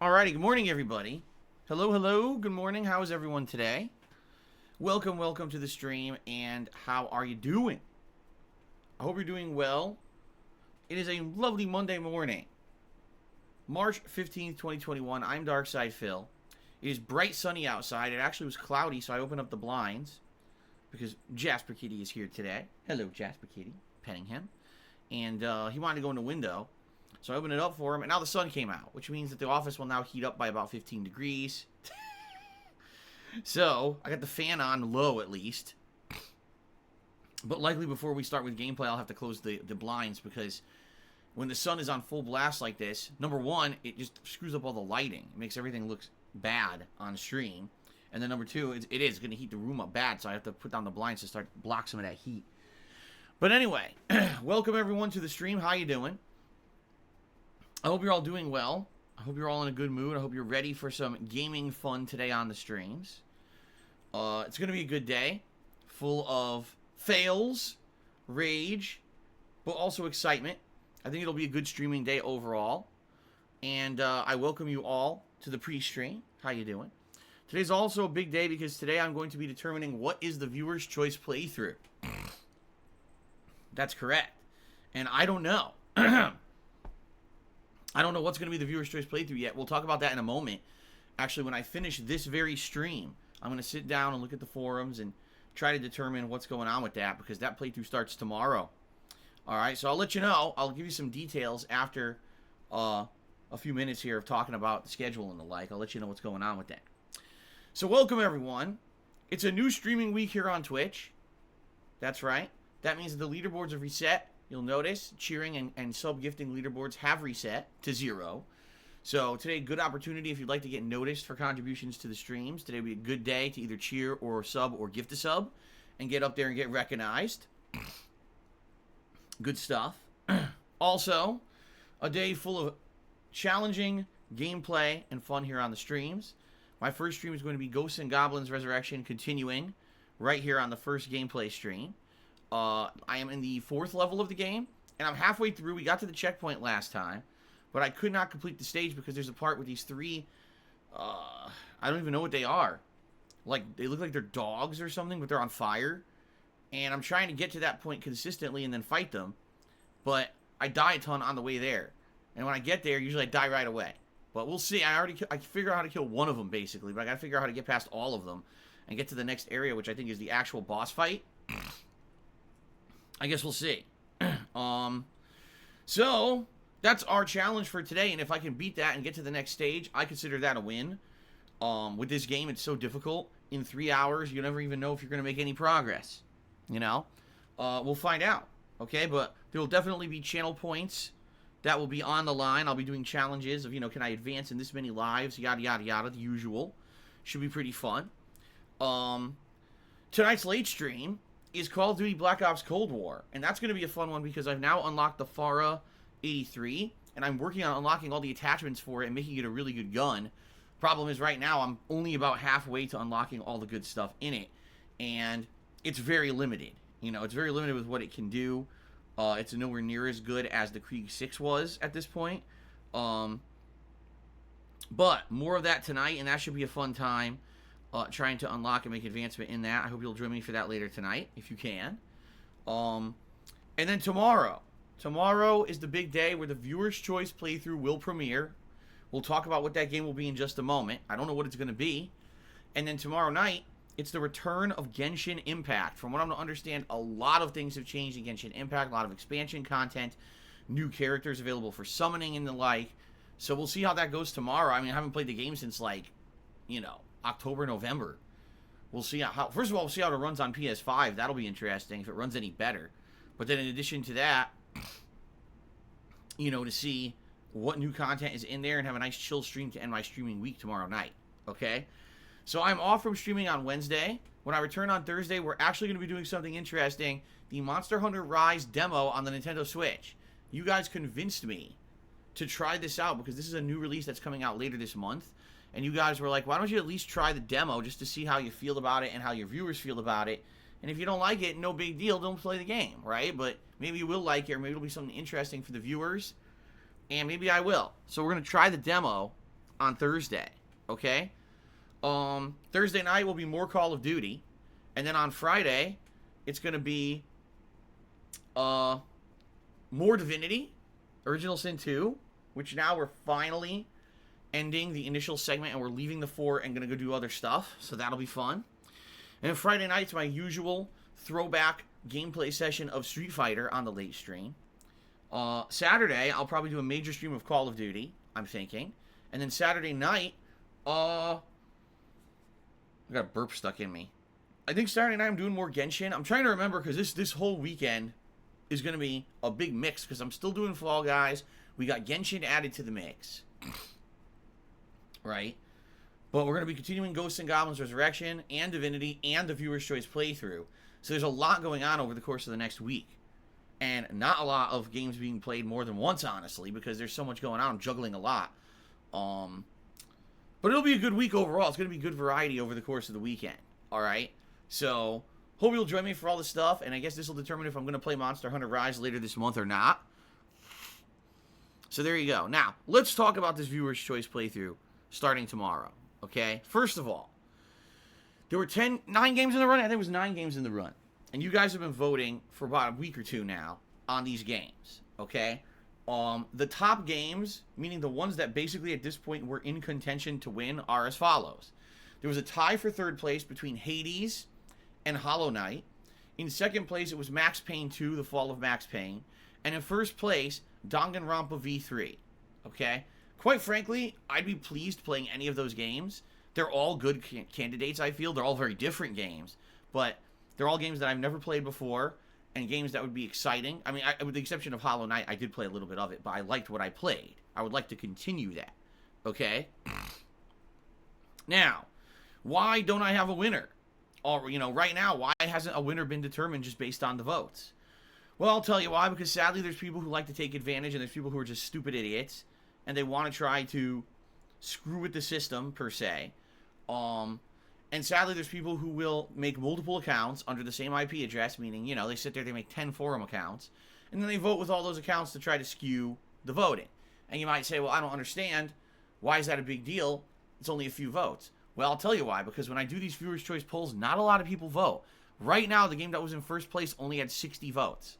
Alrighty, good morning, everybody. Hello, hello, good morning. How is everyone today? Welcome to the stream, and how are you doing? I hope you're doing well. It is a lovely Monday morning, March 15th, 2021. I'm Darkside Phil. It is bright sunny outside. It actually was cloudy, so I opened up the blinds because Jasper Kitty is here today. Hello, Jasper Kitty. Petting him. And he wanted to go in the window. So I opened it up for him, and now the sun came out, which means that the office will now heat up by about 15 degrees. So, I got the fan on low, at least. But likely before we start with gameplay, I'll have to close the blinds, because when the sun is on full blast like this, number one, it just screws up all the lighting. It makes everything look bad on stream. And then number two, it is going to heat the room up bad, so I have to put down the blinds to start block some of that heat. But anyway, welcome everyone to the stream. How you doing? I hope you're all doing well. I hope you're all in a good mood. I hope you're ready for some gaming fun today on the streams. It's going to be a good day, full of fails, rage, but also excitement. I think it'll be a good streaming day overall. And I welcome you all to the pre-stream. How you doing? Today's also a big day because today I'm going to be determining what is the viewer's choice playthrough. That's correct. And I don't know. I don't know what's going to be the viewer's choice playthrough yet. We'll talk about that in a moment. Actually, when I finish this very stream, I'm going to sit down and look at the forums and try to determine what's going on with that, because that playthrough starts tomorrow. Alright, so I'll let you know. I'll give you some details after a few minutes here of talking about the schedule and the like. I'll let you know what's going on with that. So welcome, everyone. It's a new streaming week here on Twitch. That's right. That means that the leaderboards have reset. You'll notice cheering and sub-gifting leaderboards have reset to 0. So today, good opportunity if you'd like to get noticed for contributions to the streams. Today will be a good day to either cheer or sub or gift a sub and get up there and get recognized. Good stuff. Also, a day full of challenging gameplay and fun here on the streams. My first stream is going to be Ghosts and Goblins Resurrection, continuing right here on the first gameplay stream. I am in the 4th level of the game, and I'm halfway through. We got to the checkpoint last time, but I could not complete the stage because there's a part with these 3, I don't even know what they are. Like, they look like they're dogs or something, but they're on fire. And I'm trying to get to that point consistently and then fight them, but I die a ton on the way there. And when I get there, usually I die right away. But we'll see. I figure out how to kill one of them, basically, but I gotta figure out how to get past all of them and get to the next area, which I think is the actual boss fight. I guess we'll see. So, that's our challenge for today, and if I can beat that and get to the next stage, I consider that a win. With this game, it's so difficult. In 3 hours, you never even know if you're going to make any progress. You know? We'll find out. Okay, but there will definitely be channel points that will be on the line. I'll be doing challenges of, can I advance in this many lives, yada, yada, yada, the usual. Should be pretty fun. Tonight's late stream is Call of Duty Black Ops Cold War, and that's going to be a fun one because I've now unlocked the Farah 83, and I'm working on unlocking all the attachments for it and making it a really good gun. Problem is, right now, I'm only about halfway to unlocking all the good stuff in it, and it's very limited. It's very limited with what it can do. It's nowhere near as good as the Krieg 6 was at this point. But more of that tonight, and that should be a fun time. Trying to unlock and make advancement in that. I hope you'll join me for that later tonight, if you can. And then tomorrow. Tomorrow is the big day where the viewer's choice playthrough will premiere. We'll talk about what that game will be in just a moment. I don't know what it's going to be. And then tomorrow night, it's the return of Genshin Impact. From what I'm to understand, a lot of things have changed in Genshin Impact. A lot of expansion content. New characters available for summoning and the like. So we'll see how that goes tomorrow. I mean, I haven't played the game since, October, November. We'll see how, first of all, we'll see how it runs on PS5. That'll be interesting if it runs any better. But then in addition to that, to see what new content is in there and have a nice chill stream to end my streaming week tomorrow night. Okay? So I'm off from streaming on Wednesday. When I return on Thursday, we're actually going to be doing something interesting. The Monster Hunter Rise demo on the Nintendo Switch. You guys convinced me to try this out because this is a new release that's coming out later this month. And you guys were like, why don't you at least try the demo just to see how you feel about it and how your viewers feel about it. And if you don't like it, no big deal, don't play the game, right? But maybe you will like it, or maybe it'll be something interesting for the viewers. And maybe I will. So we're going to try the demo on Thursday, okay? Thursday night will be more Call of Duty, and then on Friday, it's going to be more Divinity, Original Sin 2, which now we're finally ending the initial segment, and we're leaving the fort and going to go do other stuff, so that'll be fun. And then Friday night's my usual throwback gameplay session of Street Fighter on the late stream. Saturday, I'll probably do a major stream of Call of Duty, I'm thinking. And then Saturday night, I got a burp stuck in me. I think Saturday night I'm doing more Genshin. I'm trying to remember because this whole weekend is going to be a big mix because I'm still doing Fall Guys. We got Genshin added to the mix. Right? But we're going to be continuing Ghosts and Goblins Resurrection and Divinity and the Viewer's Choice playthrough. So there's a lot going on over the course of the next week. And not a lot of games being played more than once, honestly, because there's so much going on. I'm juggling a lot. But it'll be a good week overall. It's going to be good variety over the course of the weekend. All right? So, hope you'll join me for all this stuff. And I guess this will determine if I'm going to play Monster Hunter Rise later this month or not. So there you go. Now, let's talk about this Viewer's Choice playthrough starting tomorrow. Okay? First of all, there were 9 games in the run. I think it was 9 games in the run. And you guys have been voting for about a week or two now on these games, okay? The top games, meaning the ones that basically at this point were in contention to win, are as follows. There was a tie for third place between Hades and Hollow Knight. In second place, it was Max Payne 2, The Fall of Max Payne. And in first place, Danganronpa V3, okay? Quite frankly, I'd be pleased playing any of those games. They're all good candidates, I feel. They're all very different games, but they're all games that I've never played before, and games that would be exciting. I mean, with the exception of Hollow Knight, I did play a little bit of it, but I liked what I played. I would like to continue that, okay? Now, why don't I have a winner? Or, right now, why hasn't a winner been determined just based on the votes? Well, I'll tell you why, because sadly there's people who like to take advantage, and there's people who are just stupid idiots, and they want to try to screw with the system, per se. And sadly, there's people who will make multiple accounts under the same IP address, meaning, they sit there, they make 10 forum accounts, and then they vote with all those accounts to try to skew the voting. And you might say, well, I don't understand. Why is that a big deal? It's only a few votes. Well, I'll tell you why, because when I do these Viewer's Choice polls, not a lot of people vote. Right now, the game that was in first place only had 60 votes.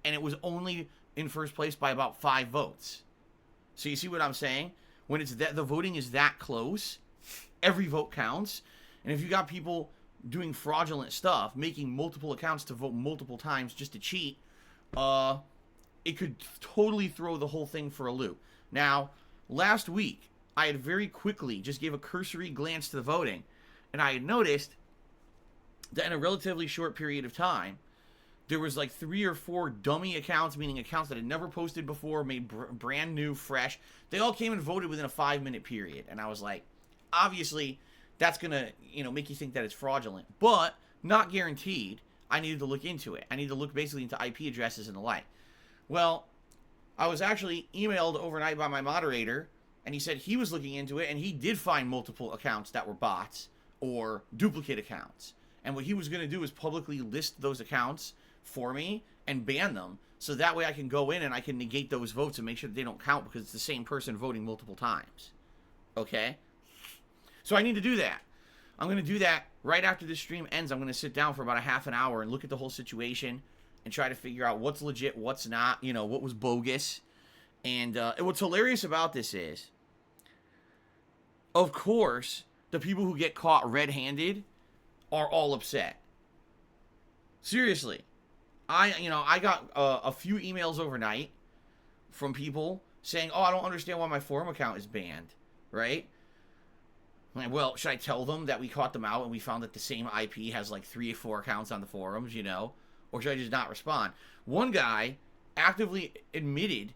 And it was only in first place by about 5 votes. So you see what I'm saying? When it's the voting is that close, every vote counts. And if you got people doing fraudulent stuff, making multiple accounts to vote multiple times just to cheat, it could totally throw the whole thing for a loop. Now, last week, I had very quickly just gave a cursory glance to the voting, and I had noticed that in a relatively short period of time, there was like 3 or 4 dummy accounts, meaning accounts that had never posted before, made brand new, fresh. They all came and voted within a 5-minute period, and I was like, obviously, that's going to, make you think that it's fraudulent. But, not guaranteed. I needed to look into it. I needed to look basically into IP addresses and the like. Well, I was actually emailed overnight by my moderator, and he said he was looking into it, and he did find multiple accounts that were bots or duplicate accounts. And what he was going to do is publicly list those accounts for me and ban them, so that way I can go in and I can negate those votes and make sure that they don't count because it's the same person voting multiple times. Okay? So I need to do that. I'm going to do that right after this stream ends. I'm going to sit down for about a half an hour and look at the whole situation and try to figure out what's legit, what's not, what was bogus. And what's hilarious about this is, of course, the people who get caught red-handed are all upset. Seriously. I got a few emails overnight from people saying, oh, I don't understand why my forum account is banned, right? Like, well, should I tell them that we caught them out and we found that the same IP has like 3 or 4 accounts on the forums, Or should I just not respond? One guy actively admitted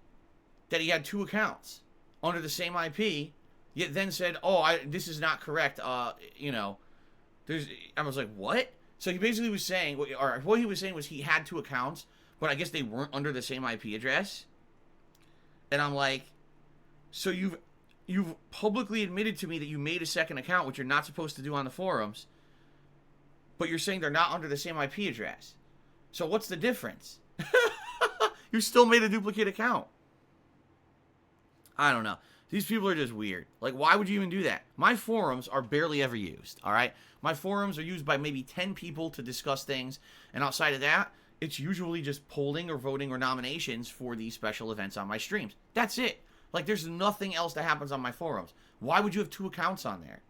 that he had 2 accounts under the same IP, yet then said, oh, this is not correct, I was like, what? So he basically was saying, or what he was saying was he had 2 accounts, but I guess they weren't under the same IP address. And I'm like, so you've publicly admitted to me that you made a second account, which you're not supposed to do on the forums, but you're saying they're not under the same IP address. So what's the difference? You still made a duplicate account. I don't know. These people are just weird. Like, why would you even do that? My forums are barely ever used, all right? My forums are used by maybe 10 people to discuss things, and outside of that, it's usually just polling or voting or nominations for these special events on my streams. That's it. Like, there's nothing else that happens on my forums. Why would you have 2 accounts on there?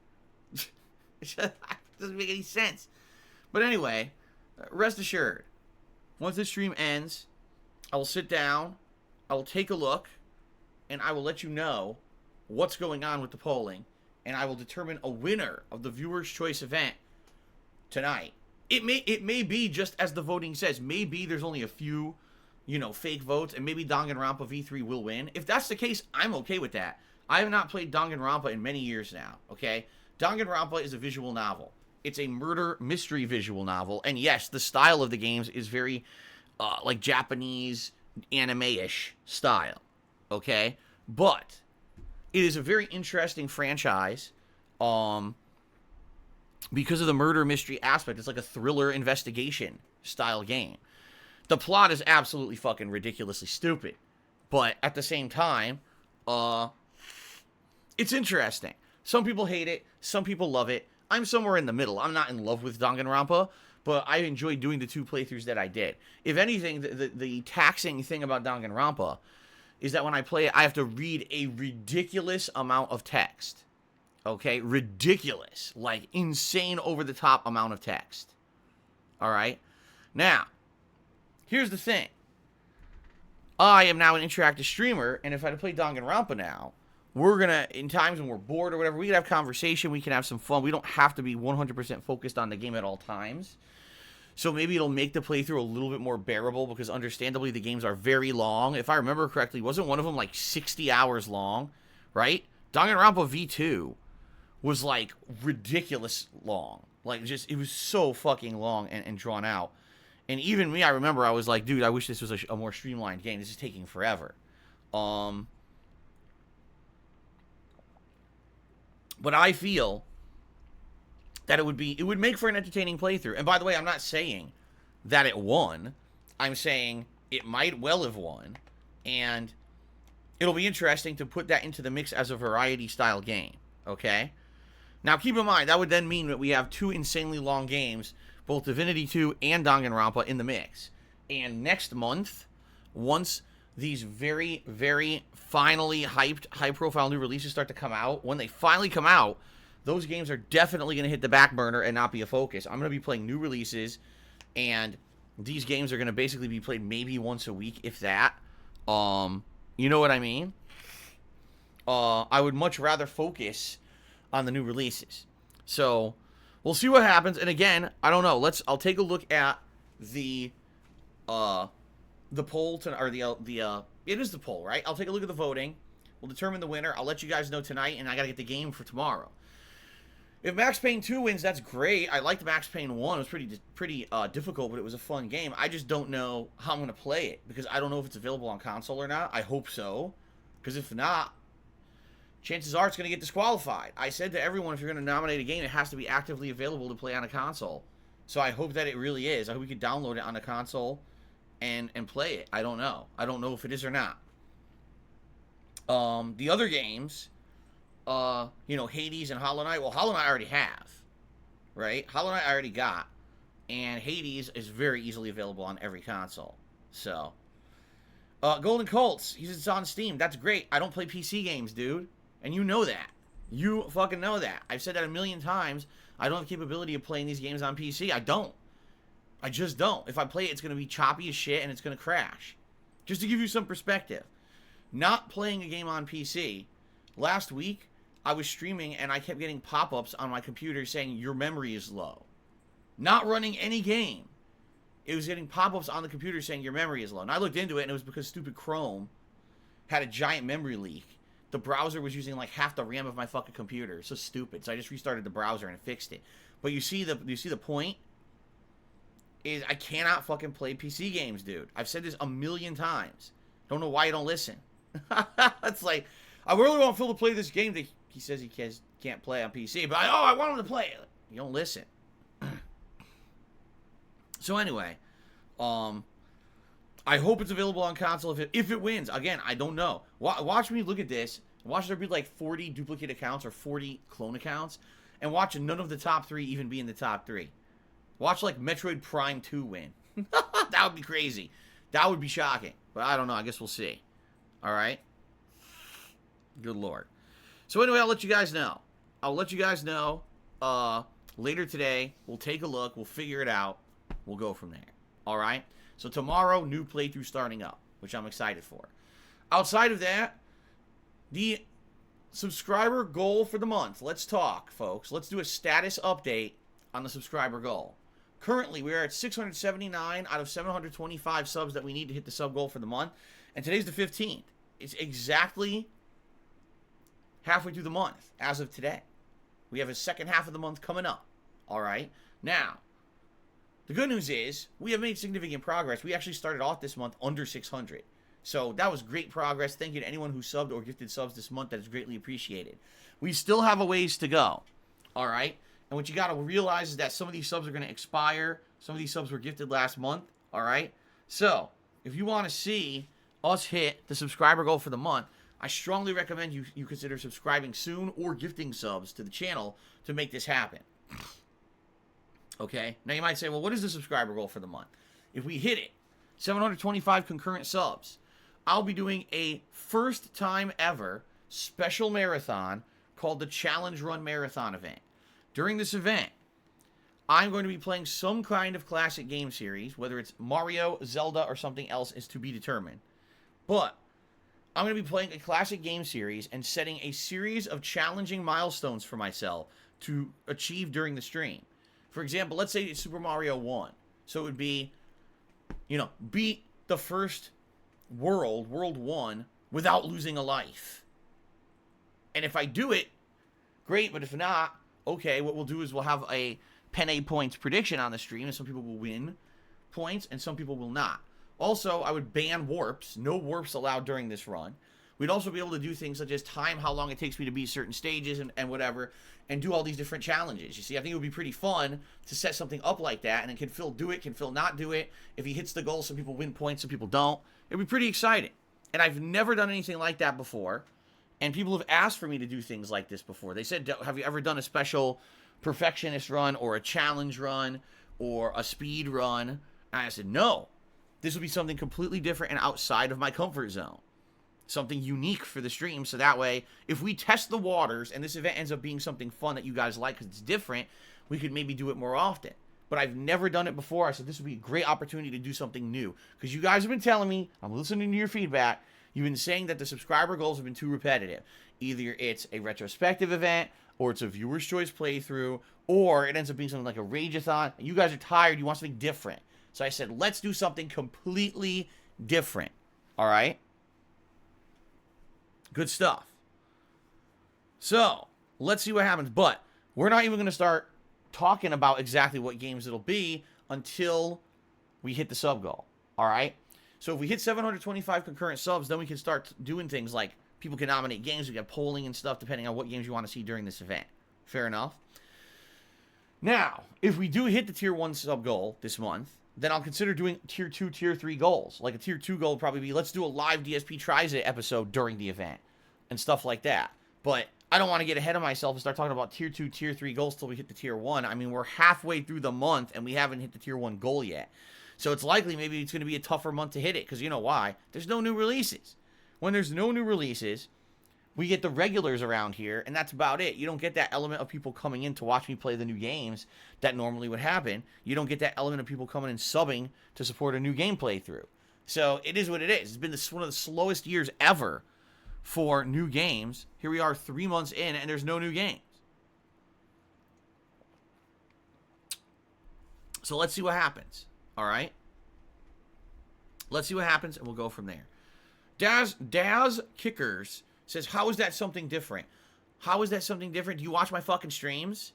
It doesn't make any sense. But anyway, rest assured, once this stream ends, I will sit down, I will take a look, and I will let you know what's going on with the polling, and I will determine a winner of the Viewer's Choice event tonight. It may be just as the voting says. Maybe there's only a few, fake votes, and maybe Danganronpa V3 will win. If that's the case, I'm okay with that. I have not played Danganronpa in many years now, okay? Danganronpa is a visual novel. It's a murder mystery visual novel, and yes, the style of the games is very, like Japanese anime-ish style, okay? But it is a very interesting franchise, because of the murder mystery aspect. It's like a thriller investigation style game. The plot is absolutely fucking ridiculously stupid, but at the same time, it's interesting. Some people hate it, some people love it. I'm somewhere in the middle. I'm not in love with Danganronpa, but I enjoyed doing the 2 playthroughs that I did. If anything, the taxing thing about Danganronpa is that when I play it, I have to read a ridiculous amount of text. Okay? Ridiculous. Like, insane over-the-top amount of text. Alright? Now, here's the thing. I am now an interactive streamer, and if I play Danganronpa now, we're gonna, in times when we're bored or whatever, we can have conversation, we can have some fun. We don't have to be 100% focused on the game at all times. So maybe it'll make the playthrough a little bit more bearable, because understandably the games are very long. If I remember correctly, wasn't one of them like 60 hours long, right? Danganronpa V2 was like ridiculous long. Like, just, it was so fucking long and drawn out. And even me, I remember I was like, dude, I wish this was a more streamlined game. This is taking forever. But I feel that it would make for an entertaining playthrough. And by the way, I'm not saying that it won. I'm saying it might well have won. And it'll be interesting to put that into the mix as a variety-style game. Okay? Now, keep in mind, that would then mean that we have 2 insanely long games, both Divinity 2 and Danganronpa, in the mix. And next month, once these very, very finally hyped, high-profile new releases start to come out, when they finally come out, those games are definitely going to hit the back burner and not be a focus. I'm going to be playing new releases, and these games are going to basically be played maybe once a week, if that. You know what I mean? I would much rather focus on the new releases. So, we'll see what happens. And again, I don't know. I'll take a look at the poll it is the poll, right? I'll take a look at the voting. We'll determine the winner. I'll let you guys know tonight, and I gotta get the game for tomorrow. If Max Payne 2 wins, that's great. I liked Max Payne 1. It was pretty difficult, but it was a fun game. I just don't know how I'm gonna play it, because I don't know if it's available on console or not. I hope so, because if not, chances are it's gonna get disqualified. I said to everyone, if you're gonna nominate a game, it has to be actively available to play on a console. So I hope that it really is. I hope we could download it on a console and play it. I don't know. I don't know if it is or not. The other games, Hades and Hollow Knight. Well, Hollow Knight I already have, right? Hollow Knight I already got, and Hades is very easily available on every console. So, Golden Colts, he says it's on Steam. That's great. I don't play PC games, dude, and you know that. You fucking know that. I've said that a million times. I don't have the capability of playing these games on PC. I don't. I just don't. If I play it, it's going to be choppy as shit, and it's going to crash. Just to give you some perspective. Not playing a game on PC. Last week, I was streaming, and I kept getting pop-ups on my computer saying, your memory is low. Not running any game. It was getting pop-ups on the computer saying, your memory is low. And I looked into it, and it was because stupid Chrome had a giant memory leak. The browser was using like half the RAM of my fucking computer. It's so stupid. So I just restarted the browser and fixed it. But you see the point? Is I cannot fucking play PC games, dude. I've said this a million times. Don't know why you don't listen. It's like, I really want Phil to play this game that he says he can't play on PC, but I want him to play it. You don't listen. So anyway, I hope it's available on console if it wins. Again, I don't know. Watch me look at this. Watch there be like 40 duplicate accounts or 40 clone accounts, and watch none of the top 3 even be in the top 3. Watch like Metroid Prime 2 win. That would be crazy. That would be shocking. But I don't know. I guess we'll see. All right. Good Lord. So anyway, I'll let you guys know. I'll let you guys know later today. We'll take a look. We'll figure it out. We'll go from there. All right. So tomorrow, new playthrough starting up, which I'm excited for. Outside of that, the subscriber goal for the month. Let's talk, folks. Let's do a status update on the subscriber goal. Currently, we are at 679 out of 725 subs that we need to hit the sub goal for the month. And today's the 15th. It's exactly halfway through the month as of today. We have a second half of the month coming up. All right. Now, the good news is we have made significant progress. We actually started off this month under 600. So that was great progress. Thank you to anyone who subbed or gifted subs this month. That is greatly appreciated. We still have a ways to go. All right. And what you got to realize is that some of these subs are going to expire. Some of these subs were gifted last month. All right. So if you want to see us hit the subscriber goal for the month, I strongly recommend you consider subscribing soon or gifting subs to the channel to make this happen. Okay. Now you might say, well, what is the subscriber goal for the month? If we hit it, 725 concurrent subs, I'll be doing a first time ever special marathon called the Challenge Run Marathon event. During this event, I'm going to be playing some kind of classic game series, whether it's Mario, Zelda, or something else is to be determined. But I'm going to be playing a classic game series and setting a series of challenging milestones for myself to achieve during the stream. For example, let's say it's Super Mario 1. So it would be, beat the first world 1, without losing a life. And if I do it, great, but if not, okay, what we'll do is we'll have a penne points prediction on the stream, and some people will win points, and some people will not. Also, I would ban warps. No warps allowed during this run. We'd also be able to do things such as time how long it takes me to beat certain stages and whatever, and do all these different challenges. You see, I think it would be pretty fun to set something up like that, and then can Phil do it, can Phil not do it? If he hits the goal, some people win points, some people don't. It'd be pretty exciting. And I've never done anything like that before. And people have asked for me to do things like this before. They said, have you ever done a special perfectionist run or a challenge run or a speed run? And I said, no. This will be something completely different and outside of my comfort zone. Something unique for the stream. So that way, if we test the waters and this event ends up being something fun that you guys like because it's different, we could maybe do it more often. But I've never done it before. I said this would be a great opportunity to do something new. Because you guys have been telling me, I'm listening to your feedback, you've been saying that the subscriber goals have been too repetitive. Either it's a retrospective event, or it's a viewer's choice playthrough, or it ends up being something like a rageathon. You guys are tired, you want something different. So I said, let's do something completely different. All right? Good stuff. So, let's see what happens. But we're not even going to start talking about exactly what games it'll be until we hit the sub goal. All right? So if we hit 725 concurrent subs, then we can start doing things like people can nominate games. We got polling and stuff depending on what games you want to see during this event. Fair enough? Now, if we do hit the Tier 1 sub goal this month, then I'll consider doing Tier 2, Tier 3 goals. Like a Tier 2 goal would probably be, let's do a live DSP Tries It episode during the event and stuff like that. But I don't want to get ahead of myself and start talking about Tier 2, Tier 3 goals till we hit the Tier 1. I mean, we're halfway through the month and we haven't hit the Tier 1 goal yet. So it's likely maybe it's going to be a tougher month to hit it, because you know why? There's no new releases. When there's no new releases, we get the regulars around here, and that's about it. You don't get that element of people coming in to watch me play the new games that normally would happen. You don't get that element of people coming and subbing to support a new game playthrough. So it is what it is. It's been one of the slowest years ever for new games. Here we are 3 months in, and there's no new games. So let's see what happens. All right? Let's see what happens, and we'll go from there. Daz Kickers says, how is that something different? How is that something different? Do you watch my fucking streams?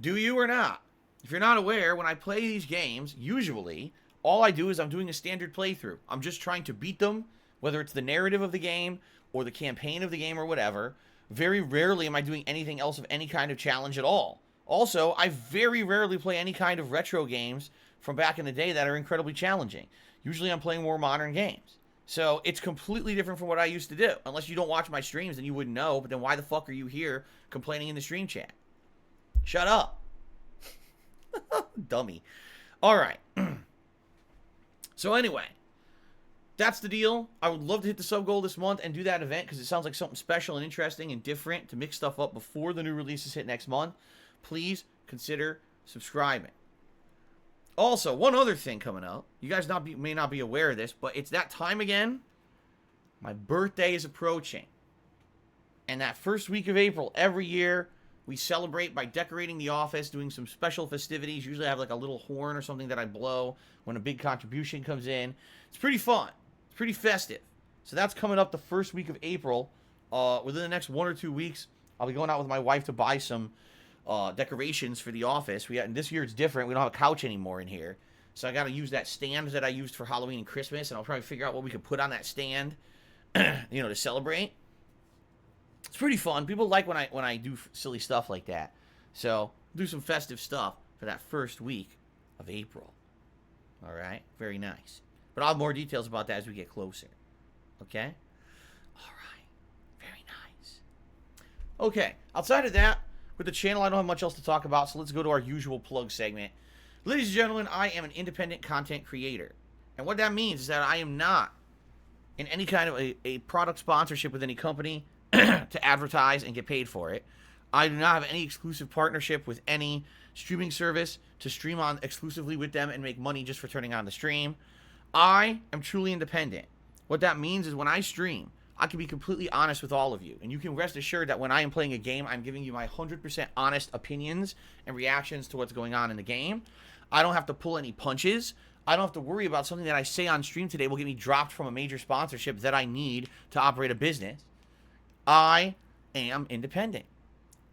Do you or not? If you're not aware, when I play these games, usually, all I do is I'm doing a standard playthrough. I'm just trying to beat them, whether it's the narrative of the game or the campaign of the game or whatever. Very rarely am I doing anything else of any kind of challenge at all. Also, I very rarely play any kind of retro games from back in the day that are incredibly challenging. Usually I'm playing more modern games. So it's completely different from what I used to do. Unless you don't watch my streams, then you wouldn't know. But then why the fuck are you here complaining in the stream chat? Shut up. Dummy. All right. So anyway, that's the deal. I would love to hit the sub goal this month and do that event because it sounds like something special and interesting and different to mix stuff up before the new releases hit next month. Please consider subscribing. Also, one other thing coming up. You guys may not be aware of this, but it's that time again. My birthday is approaching. And that first week of April, every year, we celebrate by decorating the office, doing some special festivities. Usually I have like a little horn or something that I blow when a big contribution comes in. It's pretty fun. It's pretty festive. So that's coming up the first week of April. Within the next 1 or 2 weeks, I'll be going out with my wife to buy some decorations for the office. And this year it's different. We don't have a couch anymore in here. So I got to use that stand that I used for Halloween and Christmas. And I'll probably figure out what we could put on that stand, to celebrate. It's pretty fun. People like when I do silly stuff like that. So, do some festive stuff for that first week of April. All right? Very nice. But I'll have more details about that as we get closer. Okay? All right. Very nice. Okay. Outside of that, with the channel, I don't have much else to talk about, so let's go to our usual plug segment. Ladies and gentlemen, I am an independent content creator. And what that means is that I am not in any kind of a product sponsorship with any company to advertise and get paid for it. I do not have any exclusive partnership with any streaming service to stream on exclusively with them and make money just for turning on the stream. I am truly independent. What that means is when I stream, I can be completely honest with all of you. And you can rest assured that when I am playing a game, I'm giving you my 100% honest opinions and reactions to what's going on in the game. I don't have to pull any punches. I don't have to worry about something that I say on stream today will get me dropped from a major sponsorship that I need to operate a business. I am independent.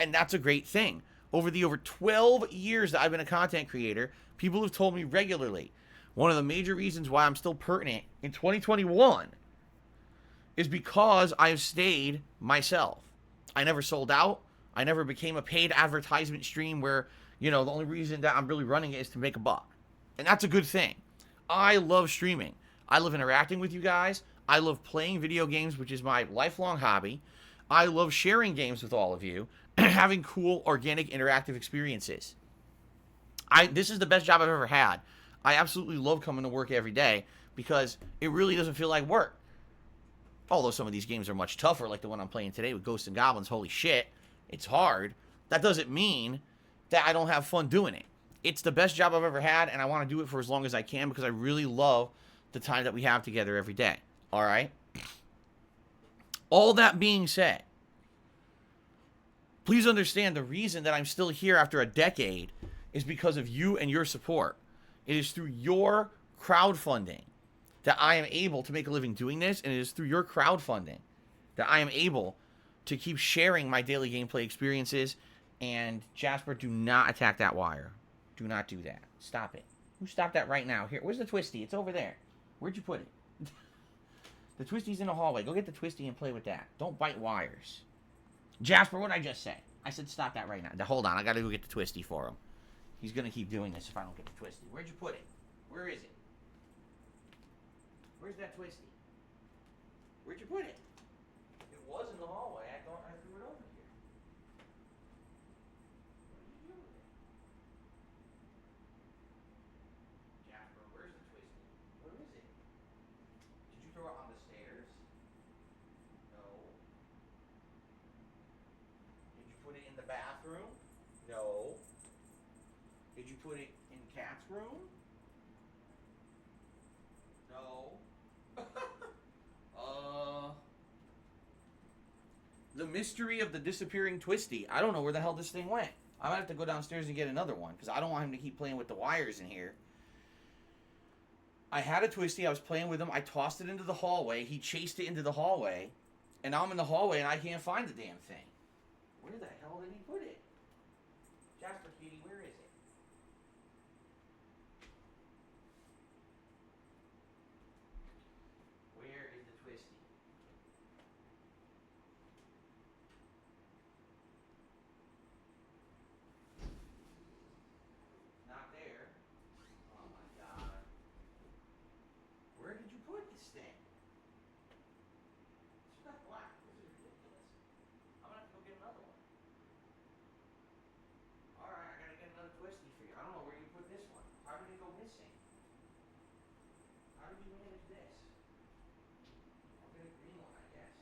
And that's a great thing. Over 12 years that I've been a content creator, people have told me regularly, one of the major reasons why I'm still pertinent in 2021 is because I've stayed myself. I never sold out. I never became a paid advertisement stream where, the only reason that I'm really running it is to make a buck. And that's a good thing. I love streaming. I love interacting with you guys. I love playing video games, which is my lifelong hobby. I love sharing games with all of you and having cool, organic, interactive experiences. This is the best job I've ever had. I absolutely love coming to work every day because it really doesn't feel like work. Although some of these games are much tougher, like the one I'm playing today with Ghosts and Goblins. Holy shit, it's hard. That doesn't mean that I don't have fun doing it. It's the best job I've ever had, and I want to do it for as long as I can because I really love the time that we have together every day. All right? All that being said, please understand the reason that I'm still here after a decade is because of you and your support. It is through your crowdfunding that I am able to make a living doing this, and it is through your crowdfunding that I am able to keep sharing my daily gameplay experiences. And Jasper, do not attack that wire. Do not do that. Stop it. You stop that right now. Here, where's the twisty? It's over there. Where'd you put it? The twisty's in the hallway. Go get the twisty and play with that. Don't bite wires. Jasper, what did I just say? I said stop that right now. Now, hold on. I gotta go get the twisty for him. He's gonna keep doing this if I don't get the twisty. Where'd you put it? Where is it? Where's that twisty? Where'd you put it? It was in the hallway. I thought I threw it over here. What did you do with it? Jasper, where's the twisty? Where is it? Did you throw it on the stairs? No. Did you put it in the bathroom? No. Did you put it in Cat's room? No. The mystery of the disappearing twisty. I don't know where the hell this thing went. I might have to go downstairs and get another one because I don't want him to keep playing with the wires in here. I had a twisty. I was playing with him. I tossed it into the hallway. He chased it into the hallway. And now I'm in the hallway and I can't find the damn thing. Where the hell did he put it? Jasper, Katie, where is it? Where is the twisty? Not there. Oh my god. Where did you put this thing? do we manage this? I'll get a green one, I guess.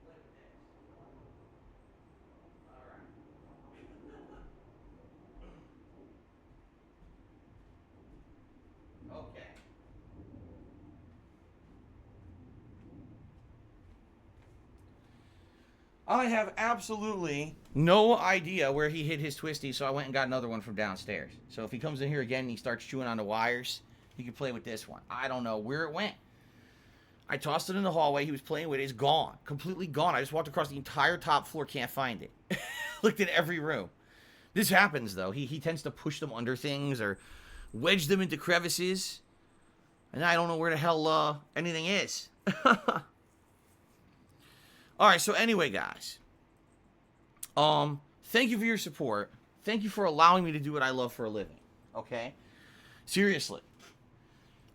Play with this. All right. Okay. I have absolutely no idea where he hid his twisty, so I went and got another one from downstairs. So if he comes in here again and he starts chewing on the wires, he can play with this one. I don't know where it went. I tossed it in the hallway. He was playing with it. It's gone. Completely gone. I just walked across the entire top floor. Can't find it. Looked in every room. This happens, though. He tends to push them under things or wedge them into crevices. And I don't know where the hell anything is. Alright, so anyway, guys. Thank you for your support. Thank you for allowing me to do what I love for a living. Okay? Seriously.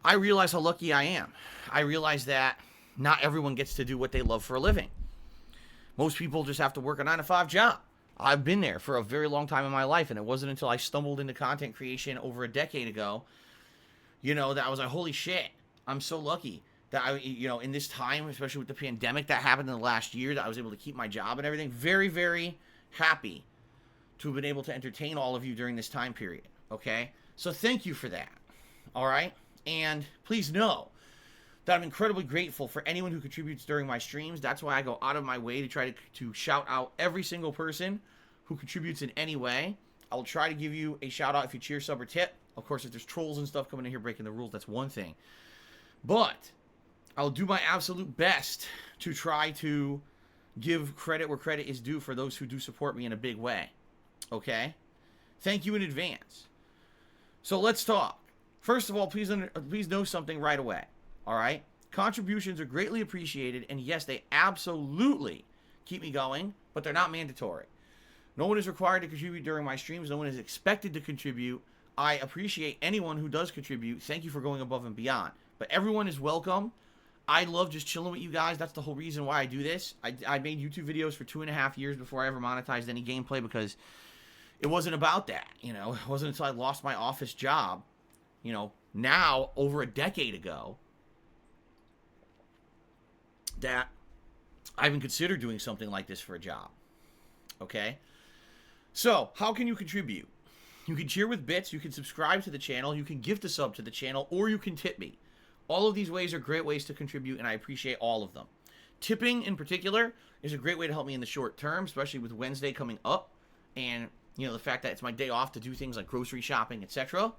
I realize how lucky I am. I realize that not everyone gets to do what they love for a living. Most people just have to work a 9-to-5 job. I've been there for a very long time in my life, and it wasn't until I stumbled into content creation over a decade ago, that I was like, holy shit, I'm so lucky that in this time, especially with the pandemic that happened in the last year, that I was able to keep my job and everything. Very, very happy to have been able to entertain all of you during this time period, okay? So thank you for that, all right? And please know that I'm incredibly grateful for anyone who contributes during my streams. That's why I go out of my way to try to shout out every single person who contributes in any way. I'll try to give you a shout out if you cheer, sub, or tip. Of course, if there's trolls and stuff coming in here breaking the rules, that's one thing. But I'll do my absolute best to try to give credit where credit is due for those who do support me in a big way. Okay? Thank you in advance. So let's talk. First of all, please know something right away. All right? Contributions are greatly appreciated, and yes, they absolutely keep me going, but they're not mandatory. No one is required to contribute during my streams. No one is expected to contribute. I appreciate anyone who does contribute. Thank you for going above and beyond. But everyone is welcome. I love just chilling with you guys. That's the whole reason why I do this. I made YouTube videos for 2.5 years before I ever monetized any gameplay because it wasn't about that. It wasn't until I lost my office job, now over a decade ago, that I even considered doing something like this for a job. Okay? So, how can you contribute? You can cheer with bits, you can subscribe to the channel, you can gift a sub to the channel, or you can tip me. All of these ways are great ways to contribute, and I appreciate all of them. Tipping, in particular, is a great way to help me in the short term, especially with Wednesday coming up, and, the fact that it's my day off to do things like grocery shopping, etc.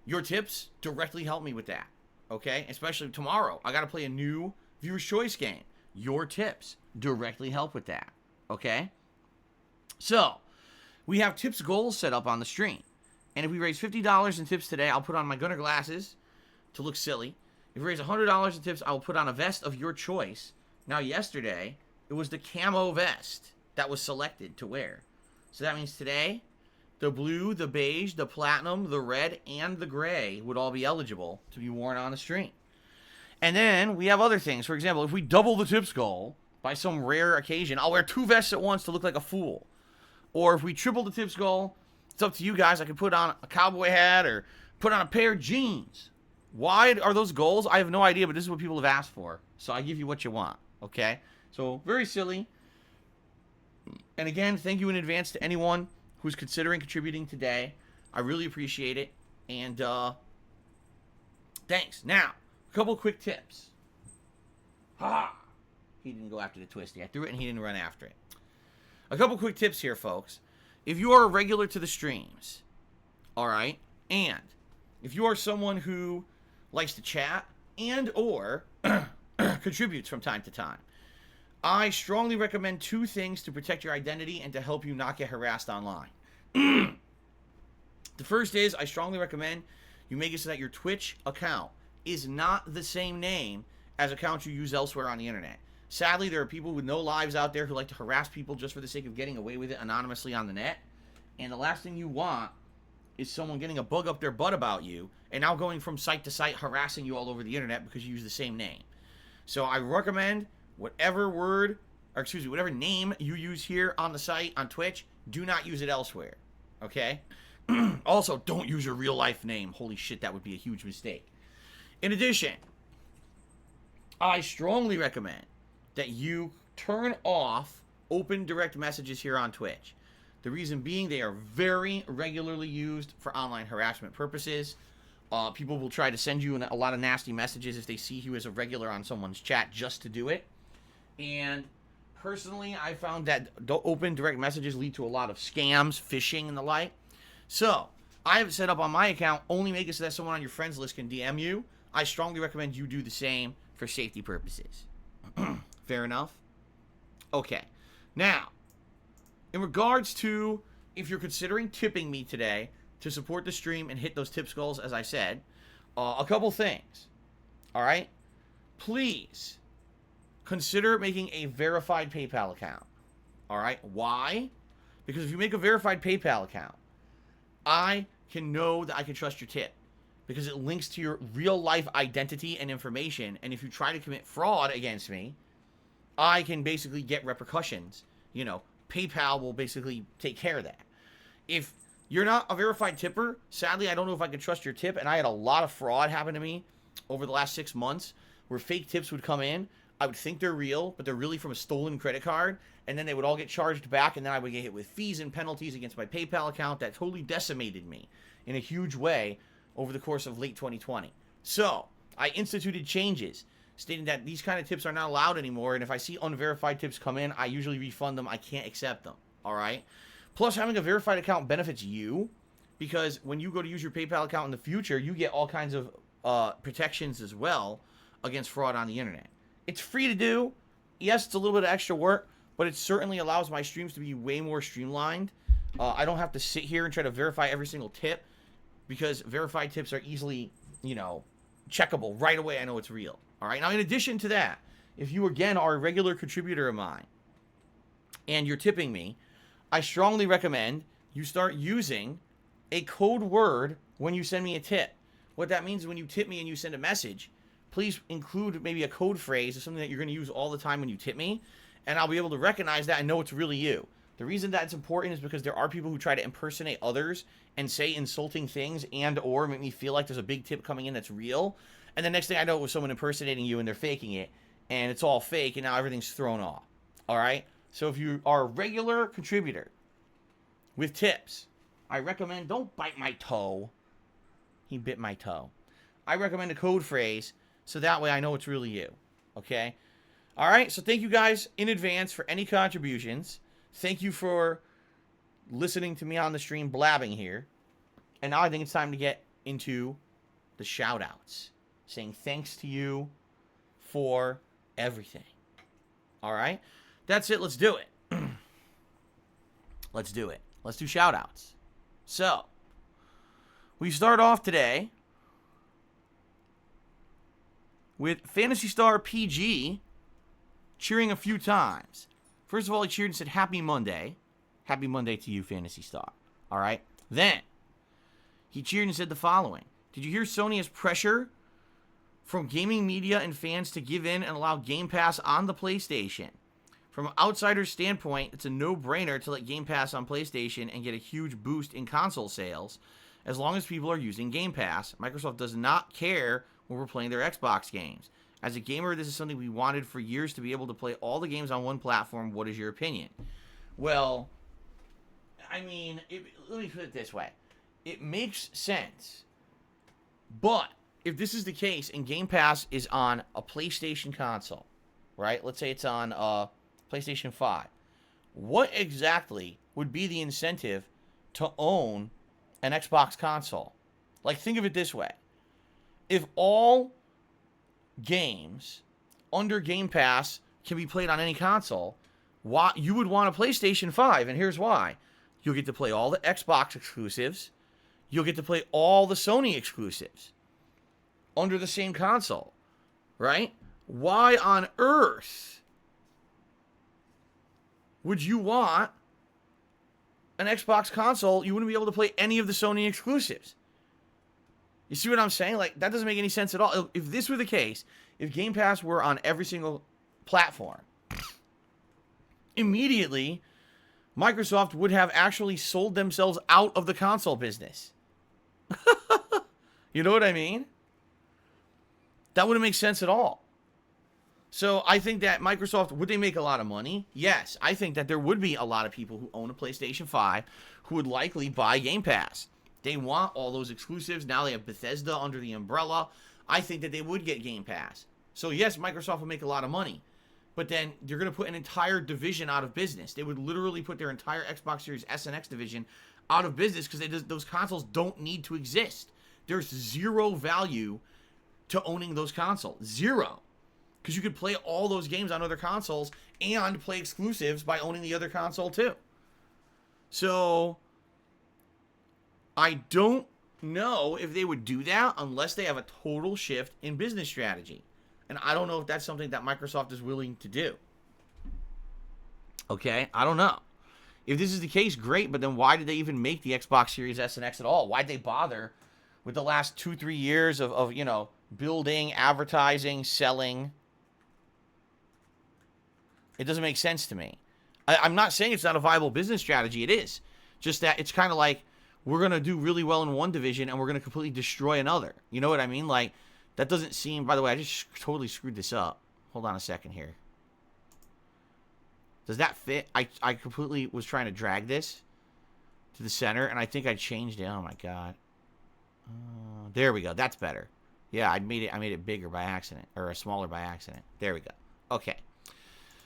Your tips directly help me with that, okay? Especially tomorrow, I got to play a new Viewer's Choice game. Your tips directly help with that, okay? So, we have tips goals set up on the stream. And if we raise $50 in tips today, I'll put on my gunner glasses to look silly. If we raise $100 in tips, I will put on a vest of your choice. Now, yesterday, it was the camo vest that was selected to wear. So that means today, the blue, the beige, the platinum, the red, and the gray would all be eligible to be worn on the stream. And then we have other things. For example, if we double the tips goal by some rare occasion, I'll wear 2 vests at once to look like a fool. Or if we triple the tips goal, it's up to you guys. I can put on a cowboy hat or put on a pair of jeans. Why are those goals? I have no idea, but this is what people have asked for. So I give you what you want, okay? So, very silly. And again, thank you in advance to anyone who's considering contributing today. I really appreciate it. And, thanks. Now, a couple quick tips. Ha! He didn't go after the twisty. I threw it and he didn't run after it. A couple quick tips here, folks. If you are a regular to the streams, all right, and if you are someone who likes to chat and or contributes from time to time, I strongly recommend 2 things to protect your identity and to help you not get harassed online. The first is I strongly recommend you make it so that your Twitch account is not the same name as accounts you use elsewhere on the internet. Sadly, there are people with no lives out there who like to harass people just for the sake of getting away with it anonymously on the net. And the last thing you want is someone getting a bug up their butt about you and now going from site to site harassing you all over the internet because you use the same name. So I recommend whatever name you use here on the site, on Twitch, do not use it elsewhere. Okay? Also, don't use your real life name. Holy shit, that would be a huge mistake. In addition, I strongly recommend that you turn off open direct messages here on Twitch. The reason being, they are very regularly used for online harassment purposes. People will try to send you a lot of nasty messages if they see you as a regular on someone's chat just to do it. And personally, I found that open direct messages lead to a lot of scams, phishing, and the like. So, I have it set up on my account, only make it so that someone on your friends list can DM you. I strongly recommend you do the same for safety purposes. Fair enough? Okay. Now, in regards to if you're considering tipping me today to support the stream and hit those tip skulls, as I said, a couple things. All right? Please consider making a verified PayPal account. All right? Why? Because if you make a verified PayPal account, I can know that I can trust your tip because it links to your real life identity and information. And if you try to commit fraud against me, I can basically get repercussions. You know, PayPal will basically take care of that. If you're not a verified tipper, sadly, I don't know if I can trust your tip. And I had a lot of fraud happen to me over the last 6 months where fake tips would come in. I would think they're real, but they're really from a stolen credit card. And then they would all get charged back, and then I would get hit with fees and penalties against my PayPal account. That totally decimated me in a huge way over the course of late 2020. So I instituted changes stating that these kind of tips are not allowed anymore. And if I see unverified tips come in, I usually refund them. I can't accept them. All right. Plus, having a verified account benefits you because when you go to use your PayPal account in the future, you get all kinds of protections as well against fraud on the internet. It's free to do. Yes, it's a little bit of extra work, but it certainly allows my streams to be way more streamlined. I don't have to sit here and try to verify every single tip because verified tips are easily, checkable right away. I know it's real. All right. Now, in addition to that, if you, again, are a regular contributor of mine and you're tipping me, I strongly recommend you start using a code word when you send me a tip. What that means is when you tip me and you send a message, please include maybe a code phrase or something that you're going to use all the time when you tip me, and I'll be able to recognize that and know it's really you. The reason that's important is because there are people who try to impersonate others and say insulting things and or make me feel like there's a big tip coming in that's real, and the next thing I know it was someone impersonating you and they're faking it, and it's all fake, and now everything's thrown off. All right? So if you are a regular contributor with tips, I recommend, don't bite my toe. He bit my toe. I recommend a code phrase so that way I know it's really you. Okay? All right? So thank you guys in advance for any contributions. Thank you for listening to me on the stream blabbing here. And now I think it's time to get into the shout-outs. Saying thanks to you for everything. All right? That's it. Let's do it. Let's do it. Let's do shout-outs. So, we start off today with Phantasy Star PG cheering a few times. First of all, he cheered and said, Happy Monday. Happy Monday to you, Phantasy Star. All right? Then, he cheered and said the following. Did you hear Sony has pressure from gaming media and fans to give in and allow Game Pass on the PlayStation? From an outsider's standpoint, it's a no-brainer to let Game Pass on PlayStation and get a huge boost in console sales as long as people are using Game Pass. Microsoft does not care when we're playing their Xbox games. As a gamer, this is something we wanted for years to be able to play all the games on one platform. What is your opinion? Well, I mean, let me put it this way. It makes sense. But if this is the case and Game Pass is on a PlayStation console, right? Let's say it's on PlayStation 5. What exactly would be the incentive to own an Xbox console? Like, think of it this way. If all games under Game Pass can be played on any console, why you would want a PlayStation 5, and here's why. You'll get to play all the Xbox exclusives. You'll get to play all the Sony exclusives under the same console, right? Why on earth would you want an Xbox console, you wouldn't be able to play any of the Sony exclusives. You see what I'm saying? Like, that doesn't make any sense at all. If this were the case, if Game Pass were on every single platform, immediately, Microsoft would have actually sold themselves out of the console business. You know what I mean? That wouldn't make sense at all. So I think that Microsoft, would they make a lot of money? Yes. I think that there would be a lot of people who own a PlayStation 5 who would likely buy Game Pass. They want all those exclusives. Now they have Bethesda under the umbrella. I think that they would get Game Pass. So yes, Microsoft will make a lot of money. But then they're going to put an entire division out of business. They would literally put their entire Xbox Series S and X division out of business because those consoles don't need to exist. There's zero value to owning those consoles. Zero. Because you could play all those games on other consoles and play exclusives by owning the other console too. So I don't know if they would do that unless they have a total shift in business strategy. And I don't know if that's something that Microsoft is willing to do. Okay? I don't know. If this is the case, great, but then why did they even make the Xbox Series S and X at all? Why'd they bother with the last 2-3 years of building, advertising, selling? It doesn't make sense to me. I'm not saying it's not a viable business strategy. It is. Just that it's kind of like we're going to do really well in one division and we're going to completely destroy another. You know what I mean? Like, that doesn't seem... By the way, I just totally screwed this up. Hold on a second here. Does that fit? I completely was trying to drag this to the center, and I think I changed it. Oh, my God. There we go. That's better. Yeah, I made it bigger by accident, or smaller by accident. There we go. Okay.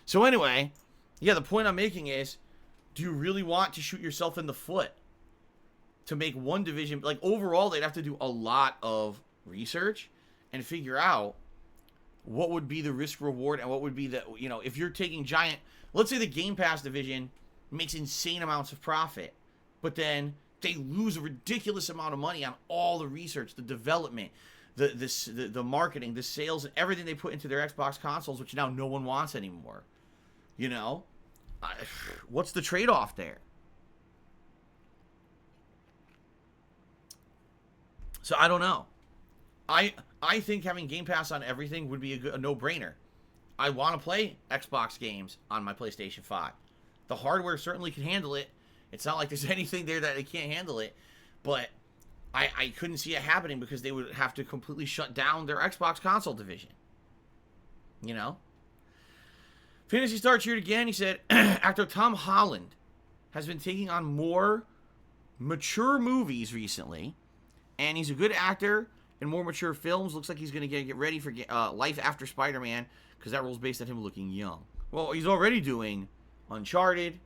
So anyway, yeah, the point I'm making is, do you really want to shoot yourself in the foot to make one division? Like, overall, they'd have to do a lot of research and figure out what would be the risk reward and what would be the, if you're taking giant, let's say the Game Pass division makes insane amounts of profit, but then they lose a ridiculous amount of money on all the research, the development, the marketing, the sales, and everything they put into their Xbox consoles, which now no one wants anymore. What's the trade-off there? So I don't know. I think having Game Pass on everything would be a no-brainer. I want to play Xbox games on my PlayStation 5. The hardware certainly can handle it. It's not like there's anything there that they can't handle it. But I couldn't see it happening because they would have to completely shut down their Xbox console division. Fantasy Star cheered again. He said, actor Tom Holland has been taking on more mature movies recently. And he's a good actor in more mature films. Looks like he's going to get ready for Life After Spider-Man, because that role's based on him looking young. Well, he's already doing Uncharted,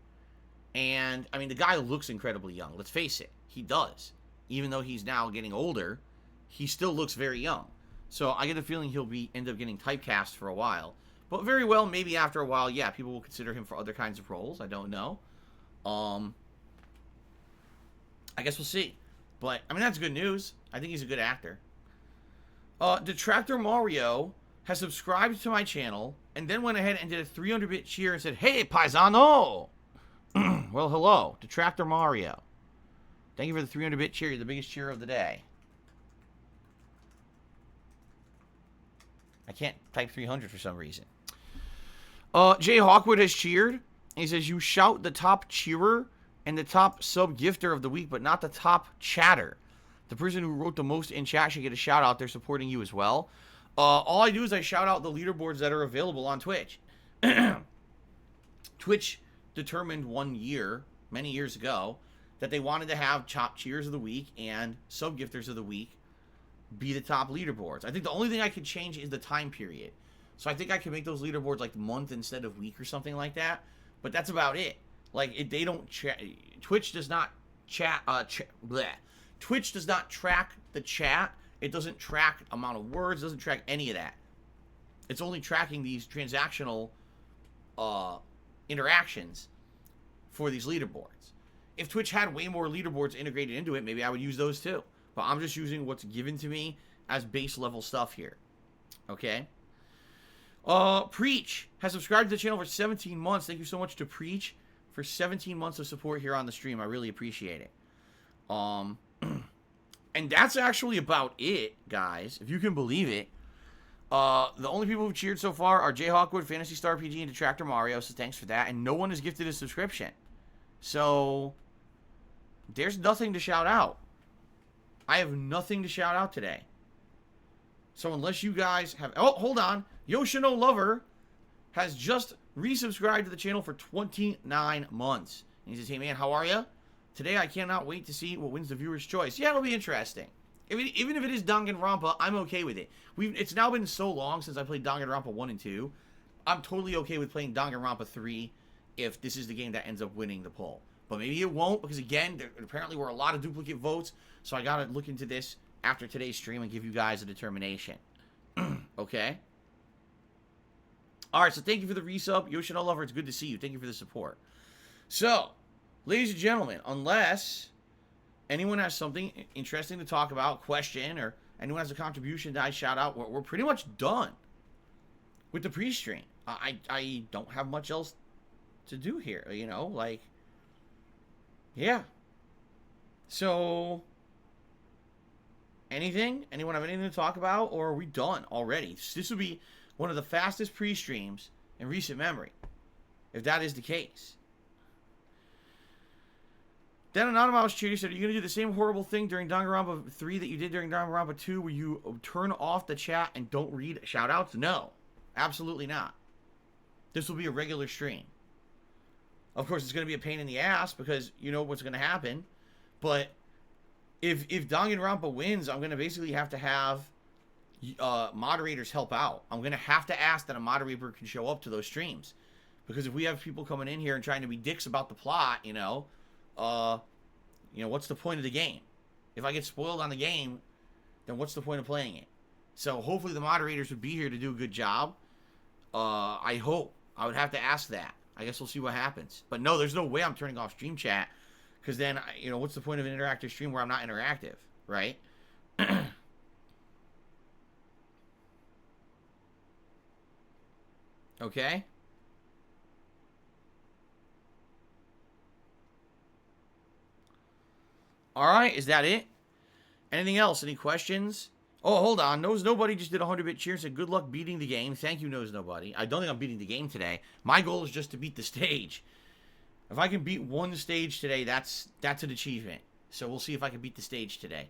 and, I mean, the guy looks incredibly young. Let's face it. He does. Even though he's now getting older, he still looks very young. So I get a feeling he'll end up getting typecast for a while. But very well, maybe after a while, yeah, people will consider him for other kinds of roles. I don't know. I guess we'll see. But, I mean, that's good news. I think he's a good actor. Detractor Mario has subscribed to my channel and then went ahead and did a 300-bit cheer and said, "Hey, paisano!" Well, hello, Detractor Mario. Thank you for the 300-bit cheer. You're the biggest cheer of the day. I can't type 300 for some reason. Jay Hawkwood has cheered. He says, "You shout the top cheerer and the top sub-gifter of the week, but not the top chatter. The person who wrote the most in chat should get a shout-out. They're supporting you as well." All I do is I shout out the leaderboards that are available on Twitch. Twitch determined many years ago, that they wanted to have top cheers of the week and sub-gifters of the week be the top leaderboards. I think the only thing I could change is the time period. So I think I can make those leaderboards like month instead of week or something like that. But that's about it. Like, they don't Twitch does not Twitch does not track the chat. It doesn't track amount of words. It doesn't track any of that. It's only tracking these transactional interactions for these leaderboards. If Twitch had way more leaderboards integrated into it, maybe I would use those too. But I'm just using what's given to me as base level stuff here. Okay? Preach has subscribed to the channel for 17 months. Thank you so much to Preach. for 17 months of support here on the stream. I really appreciate it. And that's actually about it, guys, if you can believe it. The only people who've cheered so far are Jay Hawkwood, Phantasy Star PG, and Detractor Mario, so thanks for that. And no one has gifted a subscription. So, there's nothing to shout out. I have nothing to shout out today. So, unless you guys have... Oh, hold on. Yoshino Lover has just resubscribed to the channel for 29 months. And he says, hey, man, how are you? Today, I cannot wait to see what wins the viewer's choice. Yeah, it'll be interesting. Even if it is Danganronpa, I'm okay with it. It's now been so long since I played Danganronpa 1 and 2. I'm totally okay with playing Danganronpa 3 if this is the game that ends up winning the poll. But maybe it won't, because again, there apparently were a lot of duplicate votes, so I gotta look into this after today's stream and give you guys a determination. Okay? Alright, so thank you for the resub. Yoshino Lover, it's good to see you. Thank you for the support. So, ladies and gentlemen, unless anyone has something interesting to talk about, question, or anyone has a contribution that I shout out, we're pretty much done with the pre-stream. I don't have much else to do here, you know, like, yeah. So, anything? Anyone have anything to talk about, or are we done already? This would be one of the fastest pre-streams in recent memory, if that is the case. Then Anonymous Cheater said, are you going to do the same horrible thing during Danganronpa 3 that you did during Danganronpa 2 where you turn off the chat and don't read shoutouts? No. Absolutely not. This will be a regular stream. Of course, it's going to be a pain in the ass because you know what's going to happen. But if Danganronpa wins, I'm going to basically have to have moderators help out. I'm going to have to ask that a moderator can show up to those streams. Because if we have people coming in here and trying to be dicks about the plot, you know, what's the point of the game? If I get spoiled on the game, then what's the point of playing it? So hopefully the moderators would be here to do a good job. I hope. I would have to ask that. I guess we'll see what happens. But no, there's no way I'm turning off stream chat. Because then, what's the point of an interactive stream where I'm not interactive, right? Okay? Alright, is that it? Anything else? Any questions? Oh, hold on. Knows Nobody just did a 100-bit cheer and said, good luck beating the game. Thank you, Knows Nobody. I don't think I'm beating the game today. My goal is just to beat the stage. If I can beat one stage today, that's an achievement. So we'll see if I can beat the stage today.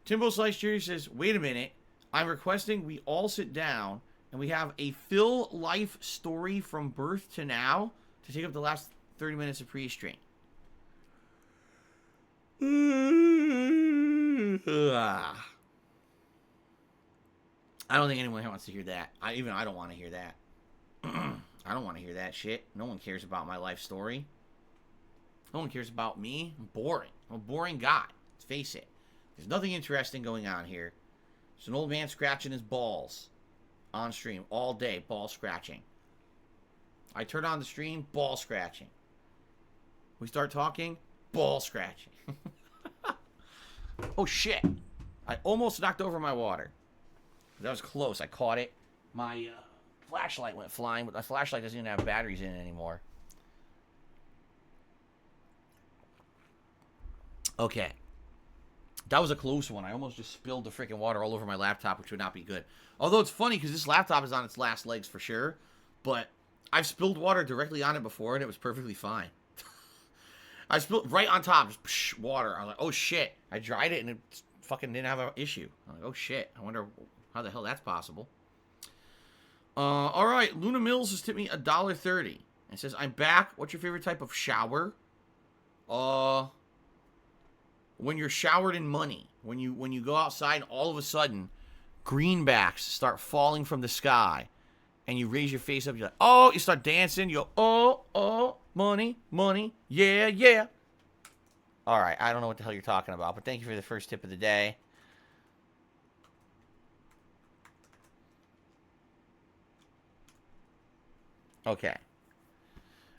Timbo Slice Cheer says, wait a minute. I'm requesting we all sit down and we have a Phil life story from birth to now to take up the last 30 minutes of pre-stream. I don't think anyone wants to hear that. I don't want to hear that. I don't want to hear that shit. No one cares about my life story. No one cares about me. I'm boring. I'm a boring guy. Let's face it. There's nothing interesting going on here. There's an old man scratching his balls on stream all day. Ball scratching. I turn on the stream. Ball scratching. We start talking. Ball scratching. Oh, shit. I almost knocked over my water. That was close. I caught it. My flashlight went flying, but my flashlight doesn't even have batteries in it anymore. Okay. That was a close one. I almost just spilled the freaking water all over my laptop, which would not be good. Although it's funny because this laptop is on its last legs for sure. But I've spilled water directly on it before, and it was perfectly fine. I spilled right on top, just psh, water. I was like, oh shit. I dried it and it fucking didn't have an issue. I'm like, oh shit. I wonder how the hell that's possible. Alright, Luna Mills has tipped me $1.30. And says, I'm back. What's your favorite type of shower? When you're showered in money. When you go outside and all of a sudden, greenbacks start falling from the sky. And you raise your face up, you're like, oh, you start dancing, you go, oh, money, money, yeah, yeah. All right, I don't know what the hell you're talking about, but thank you for the first tip of the day. Okay.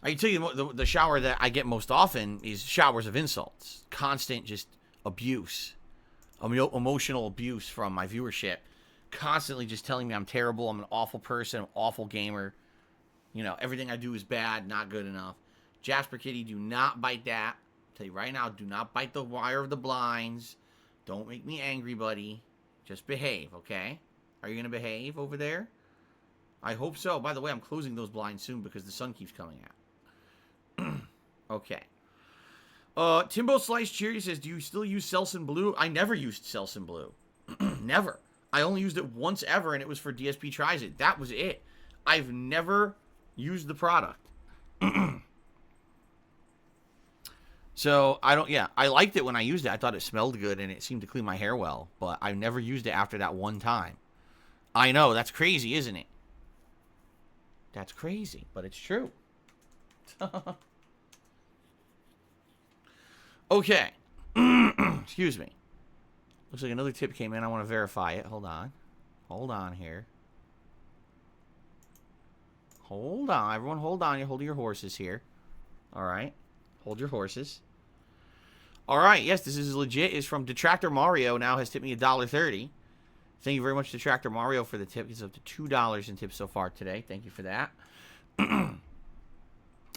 I can tell you the shower that I get most often is showers of insults. Constant just abuse. Emotional abuse from my viewership. Constantly just telling me I'm terrible, I'm an awful person, I'm an awful gamer. You know, everything I do is bad, not good enough. Jasper Kitty, do not bite that. I'll tell you right now, do not bite the wire of the blinds. Don't make me angry, buddy. Just behave, okay? Are you going to behave over there? I hope so. By the way, I'm closing those blinds soon because the sun keeps coming out. Okay. Timbo Slice Cheery says, do you still use Selsun Blue? I never used Selsun Blue. Never. I only used it once ever, and it was for DSP Tries It. That was it. I've never used the product. So, I liked it when I used it. I thought it smelled good, and it seemed to clean my hair well. But I've never used it after that one time. I know, that's crazy, isn't it? That's crazy, but it's true. Okay. Excuse me. Looks like another tip came in. I want to verify it. Hold on. Hold on here. Hold on. Everyone hold on. You're holding your horses here. All right. Hold your horses. All right. Yes, this is legit. It's from Detractor Mario. Now has tipped me $1.30. Thank you very much, Detractor Mario, for the tip. He's up to $2 in tips so far today. Thank you for that.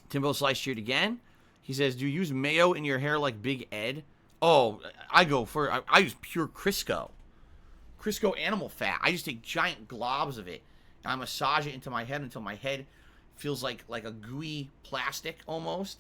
Timbo Slice cheered again. He says, do you use mayo in your hair like Big Ed? Oh, I use pure Crisco. Crisco animal fat. I just take giant globs of it, and I massage it into my head until my head feels like a gooey plastic almost.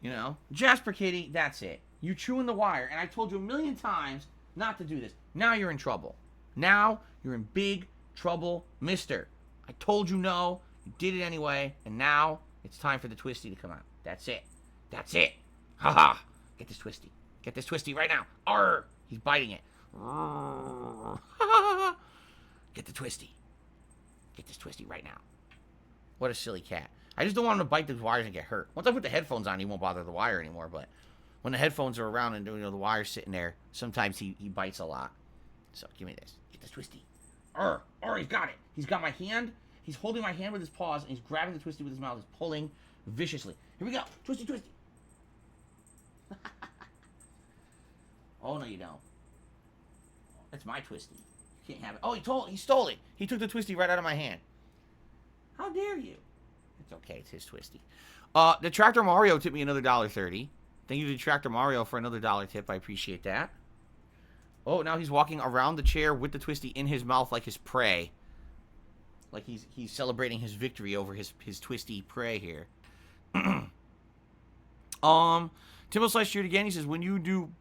You know? Jasper Kitty, that's it. You chewing the wire, and I told you a million times not to do this. Now you're in trouble. Now you're in big trouble, mister. I told you no. You did it anyway, and now it's time for the twisty to come out. That's it. That's it. Ha ha. Get this twisty. Get this twisty right now. Arr! He's biting it. Get the twisty. Get this twisty right now. What a silly cat. I just don't want him to bite the wires and get hurt. Once I put the headphones on, he won't bother the wire anymore, but when the headphones are around and the wire's sitting there, sometimes he bites a lot. So, give me this. Get this twisty. Arr! Arr, he's got it. He's got my hand. He's holding my hand with his paws, and he's grabbing the twisty with his mouth. He's pulling viciously. Here we go. Twisty, twisty. Oh, no, you don't. That's my twisty. You can't have it. Oh, he stole it. He took the twisty right out of my hand. How dare you? It's okay. It's his twisty. Detractor Mario tipped me another $1.30. Thank you to Detractor Mario for another $1 tip. I appreciate that. Oh, now he's walking around the chair with the twisty in his mouth like his prey. Like he's celebrating his victory over his twisty prey here. Timbo Slice shoot again. He says, when you do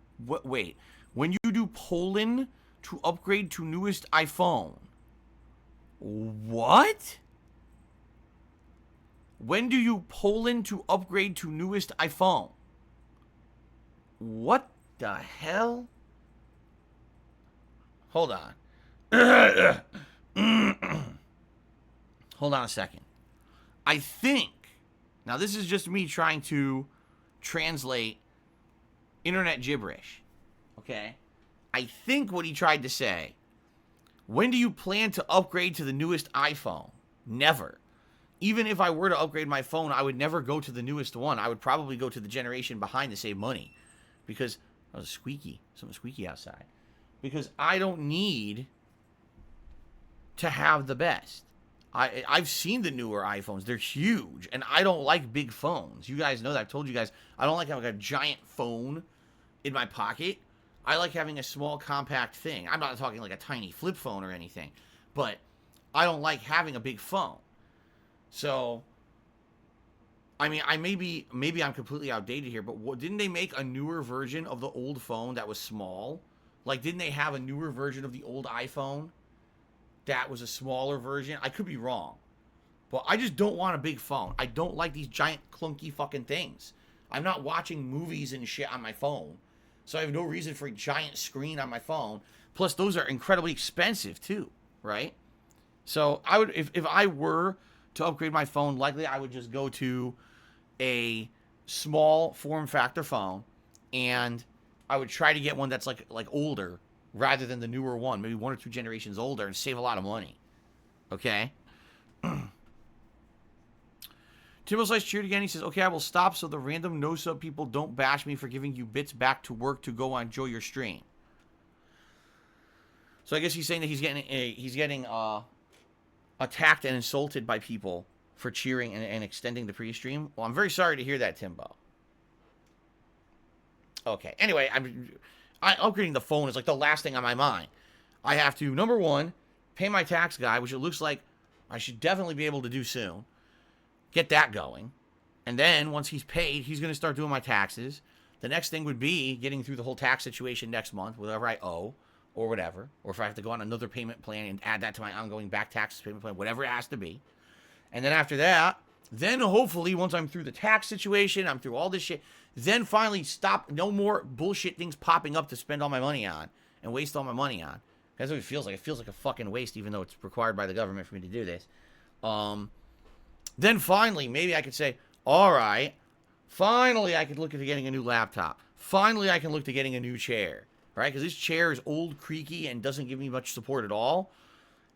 polling to upgrade to newest iPhone. What? When do you polling to upgrade to newest iPhone? What the hell? Hold on. Hold on a second. I think, now this is just me trying to translate internet gibberish, okay? I think what he tried to say, when do you plan to upgrade to the newest iPhone? Never. Even if I were to upgrade my phone, I would never go to the newest one. I would probably go to the generation behind to save money. Because, that was something squeaky outside. Because I don't need to have the best. I've seen the newer iPhones. They're huge. And I don't like big phones. You guys know that. I've told you guys, I don't like having a giant phone in my pocket. I like having a small, compact thing. I'm not talking like a tiny flip phone or anything. But I don't like having a big phone. So, I mean, maybe I'm completely outdated here, but didn't they make a newer version of the old phone that was small? Like, didn't they have a newer version of the old iPhone that was a smaller version? I could be wrong. But I just don't want a big phone. I don't like these giant, clunky fucking things. I'm not watching movies and shit on my phone. So I have no reason for a giant screen on my phone. Plus, those are incredibly expensive, too, right? So, I would, if I were to upgrade my phone, likely I would just go to a small form factor phone, and I would try to get one that's like older rather than the newer one, maybe 1 or 2 generations older, and save a lot of money. Okay? Timbo Slice cheered again. He says, okay, I will stop so the random no-sub people don't bash me for giving you bits back to work to go enjoy your stream. So I guess he's saying that he's getting attacked and insulted by people for cheering and extending the pre-stream. Well, I'm very sorry to hear that, Timbo. Okay. Anyway, upgrading the phone is like the last thing on my mind. I have to, number one, pay my tax guy, which it looks like I should definitely be able to do soon. Get that going. And then, once he's paid, he's going to start doing my taxes. The next thing would be getting through the whole tax situation next month, whatever I owe, or whatever. Or if I have to go on another payment plan and add that to my ongoing back taxes payment plan, whatever it has to be. And then after that, then hopefully, once I'm through the tax situation, I'm through all this shit, then finally stop, no more bullshit things popping up to spend all my money on and waste all my money on. That's what it feels like. It feels like a fucking waste, even though it's required by the government for me to do this. Then finally, maybe I could say, all right, finally I could look at getting a new laptop. Finally I can look to getting a new chair, right? Because this chair is old, creaky, and doesn't give me much support at all.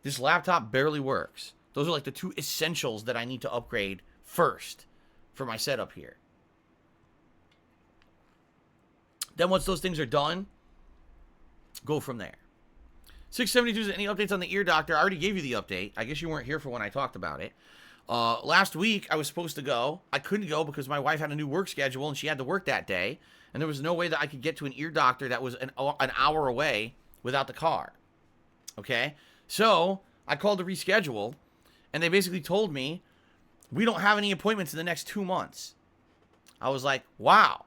This laptop barely works. Those are like the two essentials that I need to upgrade first for my setup here. Then once those things are done, go from there. 672, any updates on the ear doctor? I already gave you the update. I guess you weren't here for when I talked about it. Last week, I was supposed to go. I couldn't go because my wife had a new work schedule and she had to work that day. And there was no way that I could get to an ear doctor that was an hour away without the car. Okay? So, I called to reschedule. And they basically told me, we don't have any appointments in the next 2 months. I was like, wow.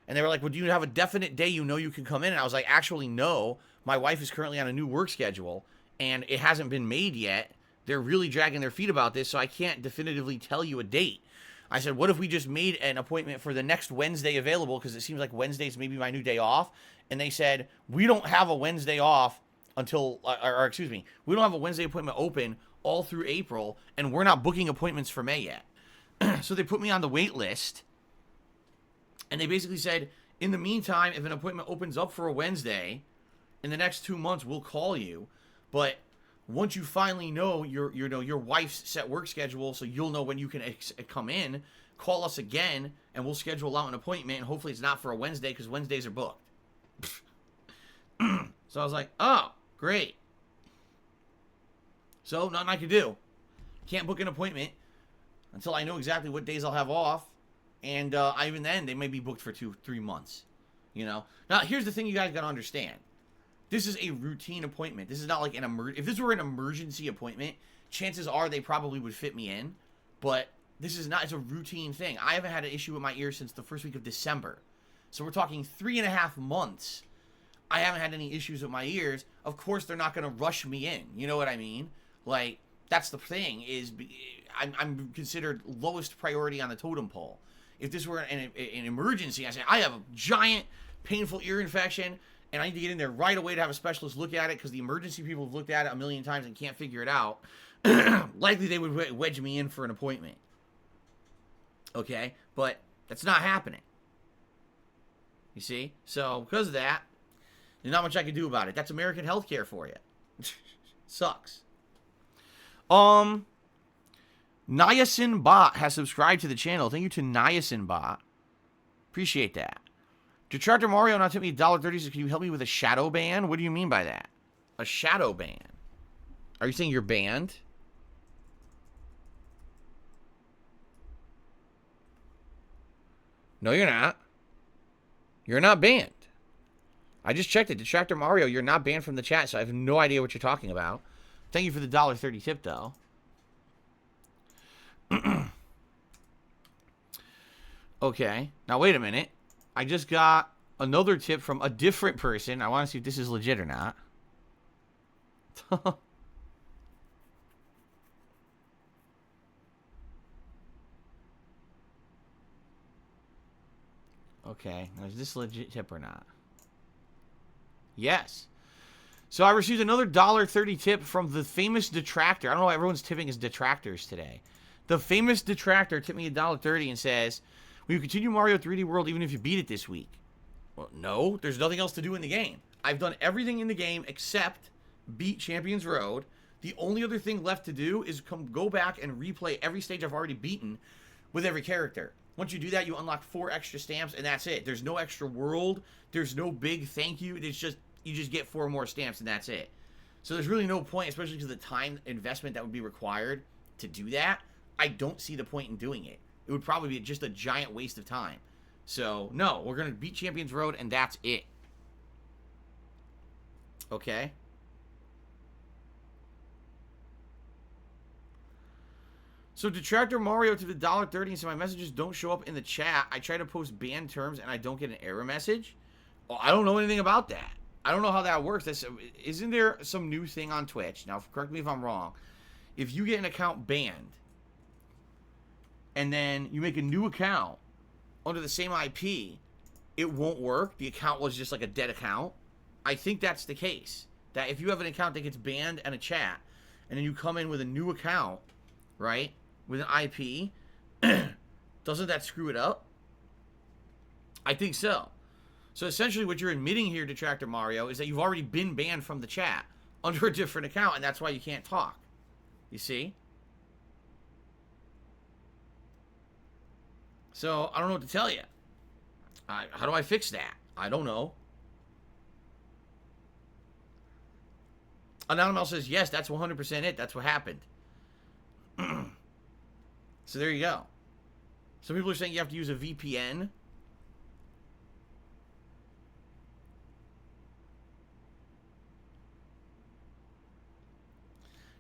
And they were like, well, do you have a definite day you know you can come in? And I was like, actually, no. My wife is currently on a new work schedule, and it hasn't been made yet. They're really dragging their feet about this, so I can't definitively tell you a date. I said, what if we just made an appointment for the next Wednesday available, because it seems like Wednesday's maybe my new day off. And they said, we don't have a Wednesday off until, or excuse me, we don't have a Wednesday appointment open all through April, and we're not booking appointments for May yet. So they put me on the wait list, and they basically said, in the meantime, if an appointment opens up for a Wednesday, in the next 2 months, we'll call you. But once you finally know your wife's set work schedule, so you'll know when you can come in, call us again, and we'll schedule out an appointment, and hopefully it's not for a Wednesday, because Wednesdays are booked. So I was like, oh, great. So, nothing I can do. Can't book an appointment until I know exactly what days I'll have off. And even then, they may be booked for 2-3 months. You know? Now, here's the thing you guys got to understand. This is a routine appointment. This is not like if this were an emergency appointment, chances are they probably would fit me in. But this is not, it's a routine thing. I haven't had an issue with my ears since the first week of December. So we're talking 3.5 months. I haven't had any issues with my ears. Of course, they're not going to rush me in. You know what I mean? Like, that's the thing, is I'm considered lowest priority on the totem pole. If this were an emergency, I say, I have a giant, painful ear infection, and I need to get in there right away to have a specialist look at it, because the emergency people have looked at it a million times and can't figure it out. Likely they would wedge me in for an appointment. Okay? But that's not happening. You see? So, because of that, there's not much I can do about it. That's American healthcare for you. Sucks. Niacin Bot has subscribed to the channel. Thank you to Niacin Bot. Appreciate that. Detractor Mario now took me $1.30. Says, can you help me with a shadow ban? What do you mean by that? A shadow ban? Are you saying you're banned? No, you're not. You're not banned. I just checked it. Detractor Mario, you're not banned from the chat, so I have no idea what you're talking about. Thank you for the $1.30 tip, though. Okay. Now, wait a minute. I just got another tip from a different person. I want to see if this is legit or not. Okay. Now, is this a legit tip or not? Yes. So I received another $1.30 tip from the famous detractor. I don't know why everyone's tipping as detractors today. The famous detractor tipped me $1.30 and says, will you continue Mario 3D World even if you beat it this week? Well, no. There's nothing else to do in the game. I've done everything in the game except beat Champions Road. The only other thing left to do is go back and replay every stage I've already beaten with every character. Once you do that, you unlock 4 extra stamps, and that's it. There's no extra world. There's no big thank you. It's just, you just get 4 more stamps, and that's it. So there's really no point, especially because of the time investment that would be required to do that. I don't see the point in doing it. It would probably be just a giant waste of time. So, no, we're going to beat Champions Road, and that's it. Okay? So, Detractor Mario to the $1.30 and said, my messages don't show up in the chat. I try to post banned terms, and I don't get an error message. Oh, I don't know anything about that. I don't know how that works. Isn't there some new thing on Twitch? Now, correct me if I'm wrong. If you get an account banned, and then you make a new account under the same IP, it won't work. The account was just like a dead account. I think that's the case. That if you have an account that gets banned and a chat, and then you come in with a new account, right, with an IP, doesn't that screw it up? I think so. So essentially what you're admitting here, Detractor Mario, is that you've already been banned from the chat under a different account, and that's why you can't talk. You see? So, I don't know what to tell you. How do I fix that? I don't know. Anonymous says, yes, that's 100% it. That's what happened. So, there you go. Some people are saying you have to use a VPN.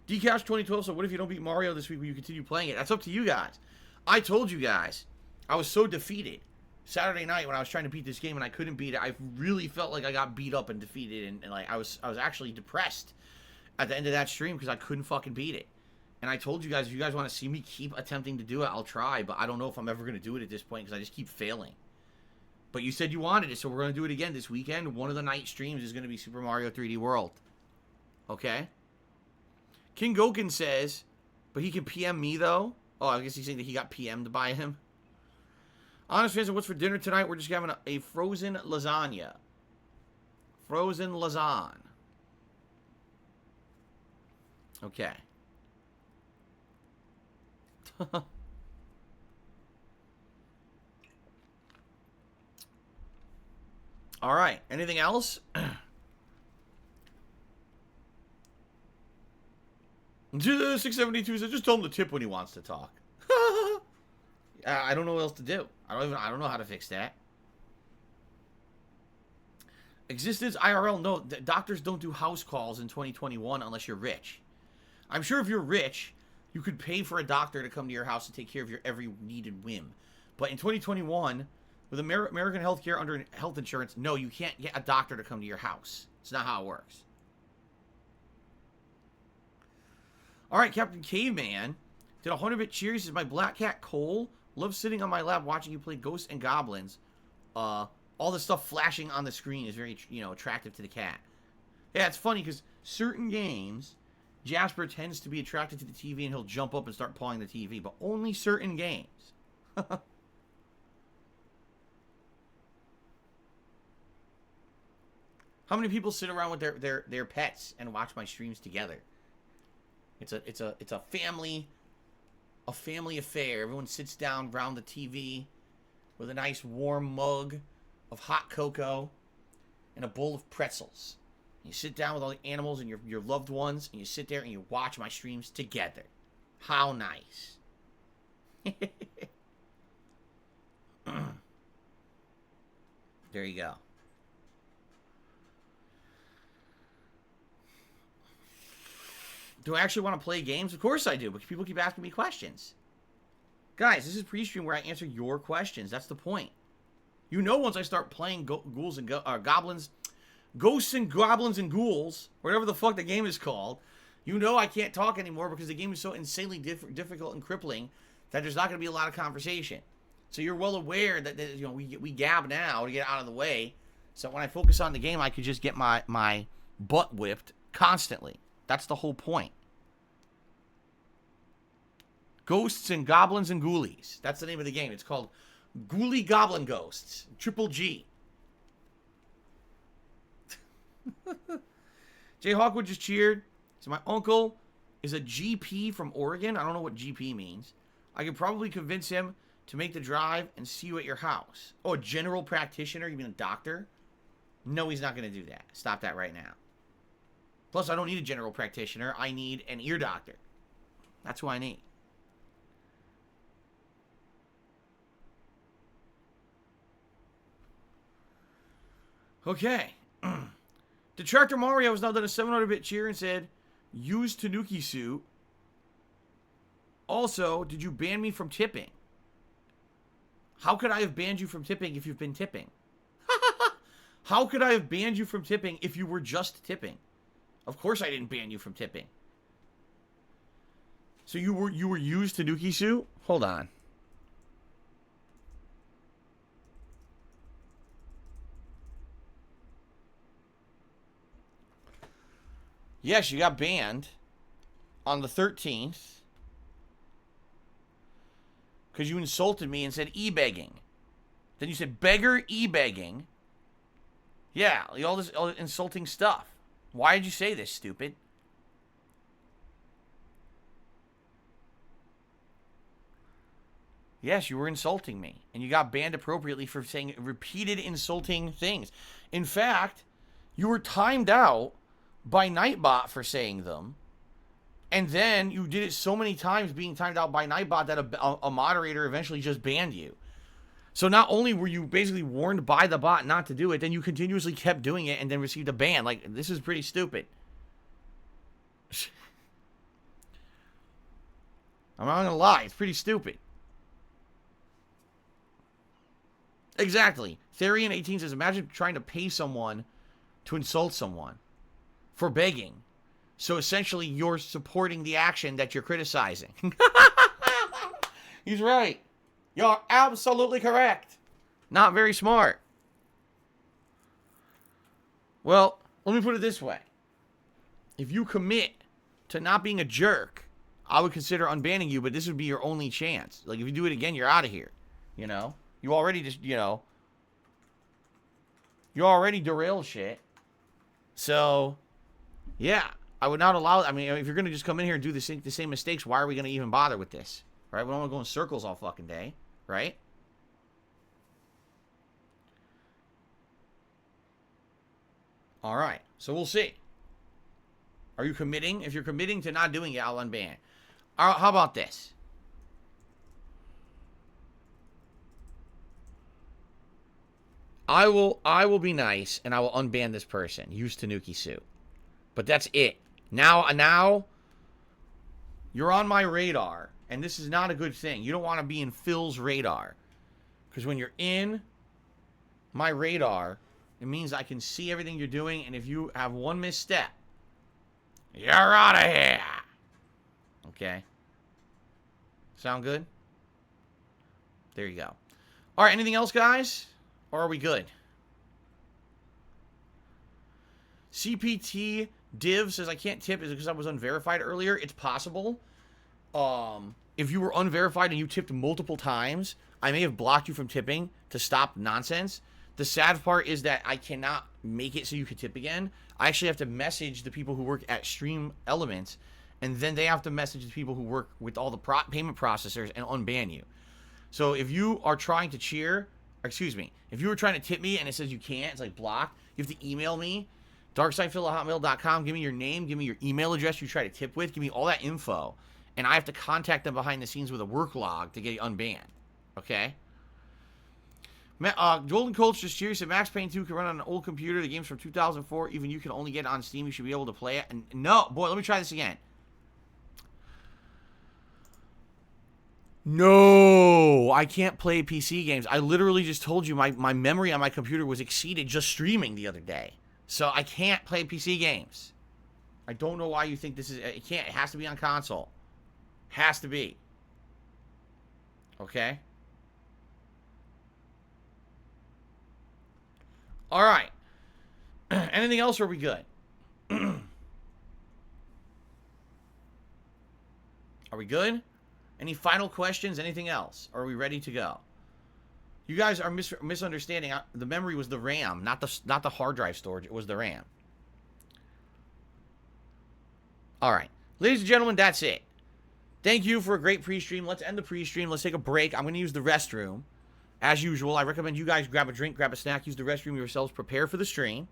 Dcash 2012, so what if you don't beat Mario this week? Will you continue playing it? That's up to you guys. I told you guys. I was so defeated Saturday night when I was trying to beat this game and I couldn't beat it. I really felt like I got beat up and defeated, and like I was actually depressed at the end of that stream because I couldn't fucking beat it. And I told you guys, if you guys want to see me keep attempting to do it, I'll try, but I don't know if I'm ever going to do it at this point because I just keep failing. But you said you wanted it, so we're going to do it again this weekend. One of the night streams is going to be Super Mario 3D World. Okay? King Gokin says, but he can PM me though? Oh, I guess he's saying that he got PM'd by him. Honest fans, what's for dinner tonight? We're just having a frozen lasagna. Frozen lasagna. Okay. All right. Anything else? 672 says, just tell him to tip when he wants to talk. I don't know what else to do. I don't know how to fix that. Existence IRL, no, doctors don't do house calls in 2021 unless you're rich. I'm sure if you're rich, you could pay for a doctor to come to your house to take care of your every need and whim. But in 2021, with American healthcare under health insurance, no, you can't get a doctor to come to your house. It's not how it works. All right, Captain Caveman did a 100-bit cheers. Is my black cat Cole? Love sitting on my lap watching you play Ghosts and Goblins. All the stuff flashing on the screen is very, attractive to the cat. Yeah, it's funny because certain games, Jasper tends to be attracted to the TV and he'll jump up and start pawing the TV, but only certain games. How many people sit around with their pets and watch my streams together? It's a family affair. Everyone sits down around the TV with a nice warm mug of hot cocoa and a bowl of pretzels. You sit down with all the animals and your loved ones, and you sit there and you watch my streams together. How nice. There you go. Do I actually want to play games? Of course I do, but people keep asking me questions. Guys, this is pre-stream where I answer your questions. That's the point. You know, once I start playing ghouls and goblins, ghosts and goblins and ghouls, whatever the fuck the game is called, you know I can't talk anymore because the game is so insanely difficult and crippling that there's not going to be a lot of conversation. So you're well aware that we gab now to get out of the way. So when I focus on the game, I could just get my butt whipped constantly. That's the whole point. Ghosts and Goblins and Ghoulies. That's the name of the game. It's called Ghoulie Goblin Ghosts. Triple G. Jay Hawkwood just cheered. So my uncle is a GP from Oregon. I don't know what GP means. I could probably convince him to make the drive and see you at your house. Oh, a general practitioner? You mean a doctor? No, he's not going to do that. Stop that right now. Plus, I don't need a general practitioner. I need an ear doctor. That's who I need. Okay. Detractor Mario has now done a 700-bit cheer and said, use Tanuki suit. Also, did you ban me from tipping? How could I have banned you from tipping if you've been tipping? How could I have banned you from tipping if you were just tipping? Of course I didn't ban you from tipping. So you were used Tanuki suit? Hold on. Yes, you got banned on the 13th because you insulted me and said e-begging. Then you said beggar e-begging. Yeah, all this insulting stuff. Why did you say this, stupid? Yes, you were insulting me, and you got banned appropriately for saying repeated insulting things. In fact, you were timed out by Nightbot for saying them, and then you did it so many times being timed out by Nightbot that a moderator eventually just banned you. So not only were you basically warned by the bot not to do it, then you continuously kept doing it and then received a ban. Like, this is pretty stupid. I'm not gonna lie, it's pretty stupid. Exactly. Therian18 says, imagine trying to pay someone to insult someone for begging. So essentially, you're supporting the action that you're criticizing. He's right. You're absolutely correct. Not very smart. Well, let me put it this way. If you commit to not being a jerk, I would consider unbanning you, but this would be your only chance. Like, if you do it again, you're out of here. You know? You already just, you already derailed shit. So, yeah. I would not allow, I mean, if you're going to just come in here and do the same mistakes, why are we going to even bother with this? Right? We don't want to go in circles all fucking day. Right? All right. So we'll see. Are you committing? If you're committing to not doing it, I'll unban. How about this? I will be nice and I will unban this person. Use Tanuki suit. But that's it. Now you're on my radar, and this is not a good thing. You don't want to be in Phil's radar. Because when you're in my radar, it means I can see everything you're doing, and if you have one misstep, you're out of here. Okay? Sound good? There you go. All right, anything else, guys? Or are we good? CPT Div says, I can't tip. Is it because I was unverified earlier? It's possible. If you were unverified and you tipped multiple times, I may have blocked you from tipping to stop nonsense. The sad part is that I cannot make it so you can tip again. I actually have to message the people who work at Stream Elements, and then they have to message the people who work with all the payment processors and unban you. So if you are trying to cheer, excuse me, if you were trying to tip me and it says you can't, it's like blocked, you have to email me, darksidephil@hotmail.com, give me your name, give me your email address you try to tip with, give me all that info, and I have to contact them behind the scenes with a work log to get you unbanned. Okay? Golden Colts just curious if Max Payne 2 can run on an old computer. The game's from 2004. Even you can only get it on Steam. You should be able to play it. And no, boy, let me try this again. No, I can't play PC games. I literally just told you my memory on my computer was exceeded just streaming the other day. So I can't play PC games. I don't know why you think this is... It can't. It has to be on console. Has to be. Okay? All right. Anything else, or are we good? Are we good? Any final questions? Anything else? Or are we ready to go? You guys are misunderstanding. The memory was the RAM, not the hard drive storage. It was the RAM. All right. Ladies and gentlemen, that's it. Thank you for a great pre-stream. Let's end the pre-stream. Let's take a break. I'm going to use the restroom. As usual, I recommend you guys grab a drink, grab a snack, use the restroom yourselves, prepare for the stream.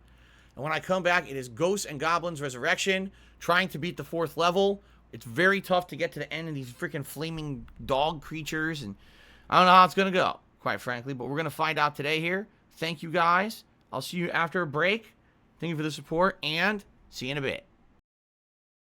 And when I come back, it is Ghosts and Goblins Resurrection, trying to beat the 4th level. It's very tough to get to the end of these freaking flaming dog creatures, and I don't know how it's going to go, quite frankly, but we're going to find out today here. Thank you guys. I'll see you after a break. Thank you for the support, and see you in a bit.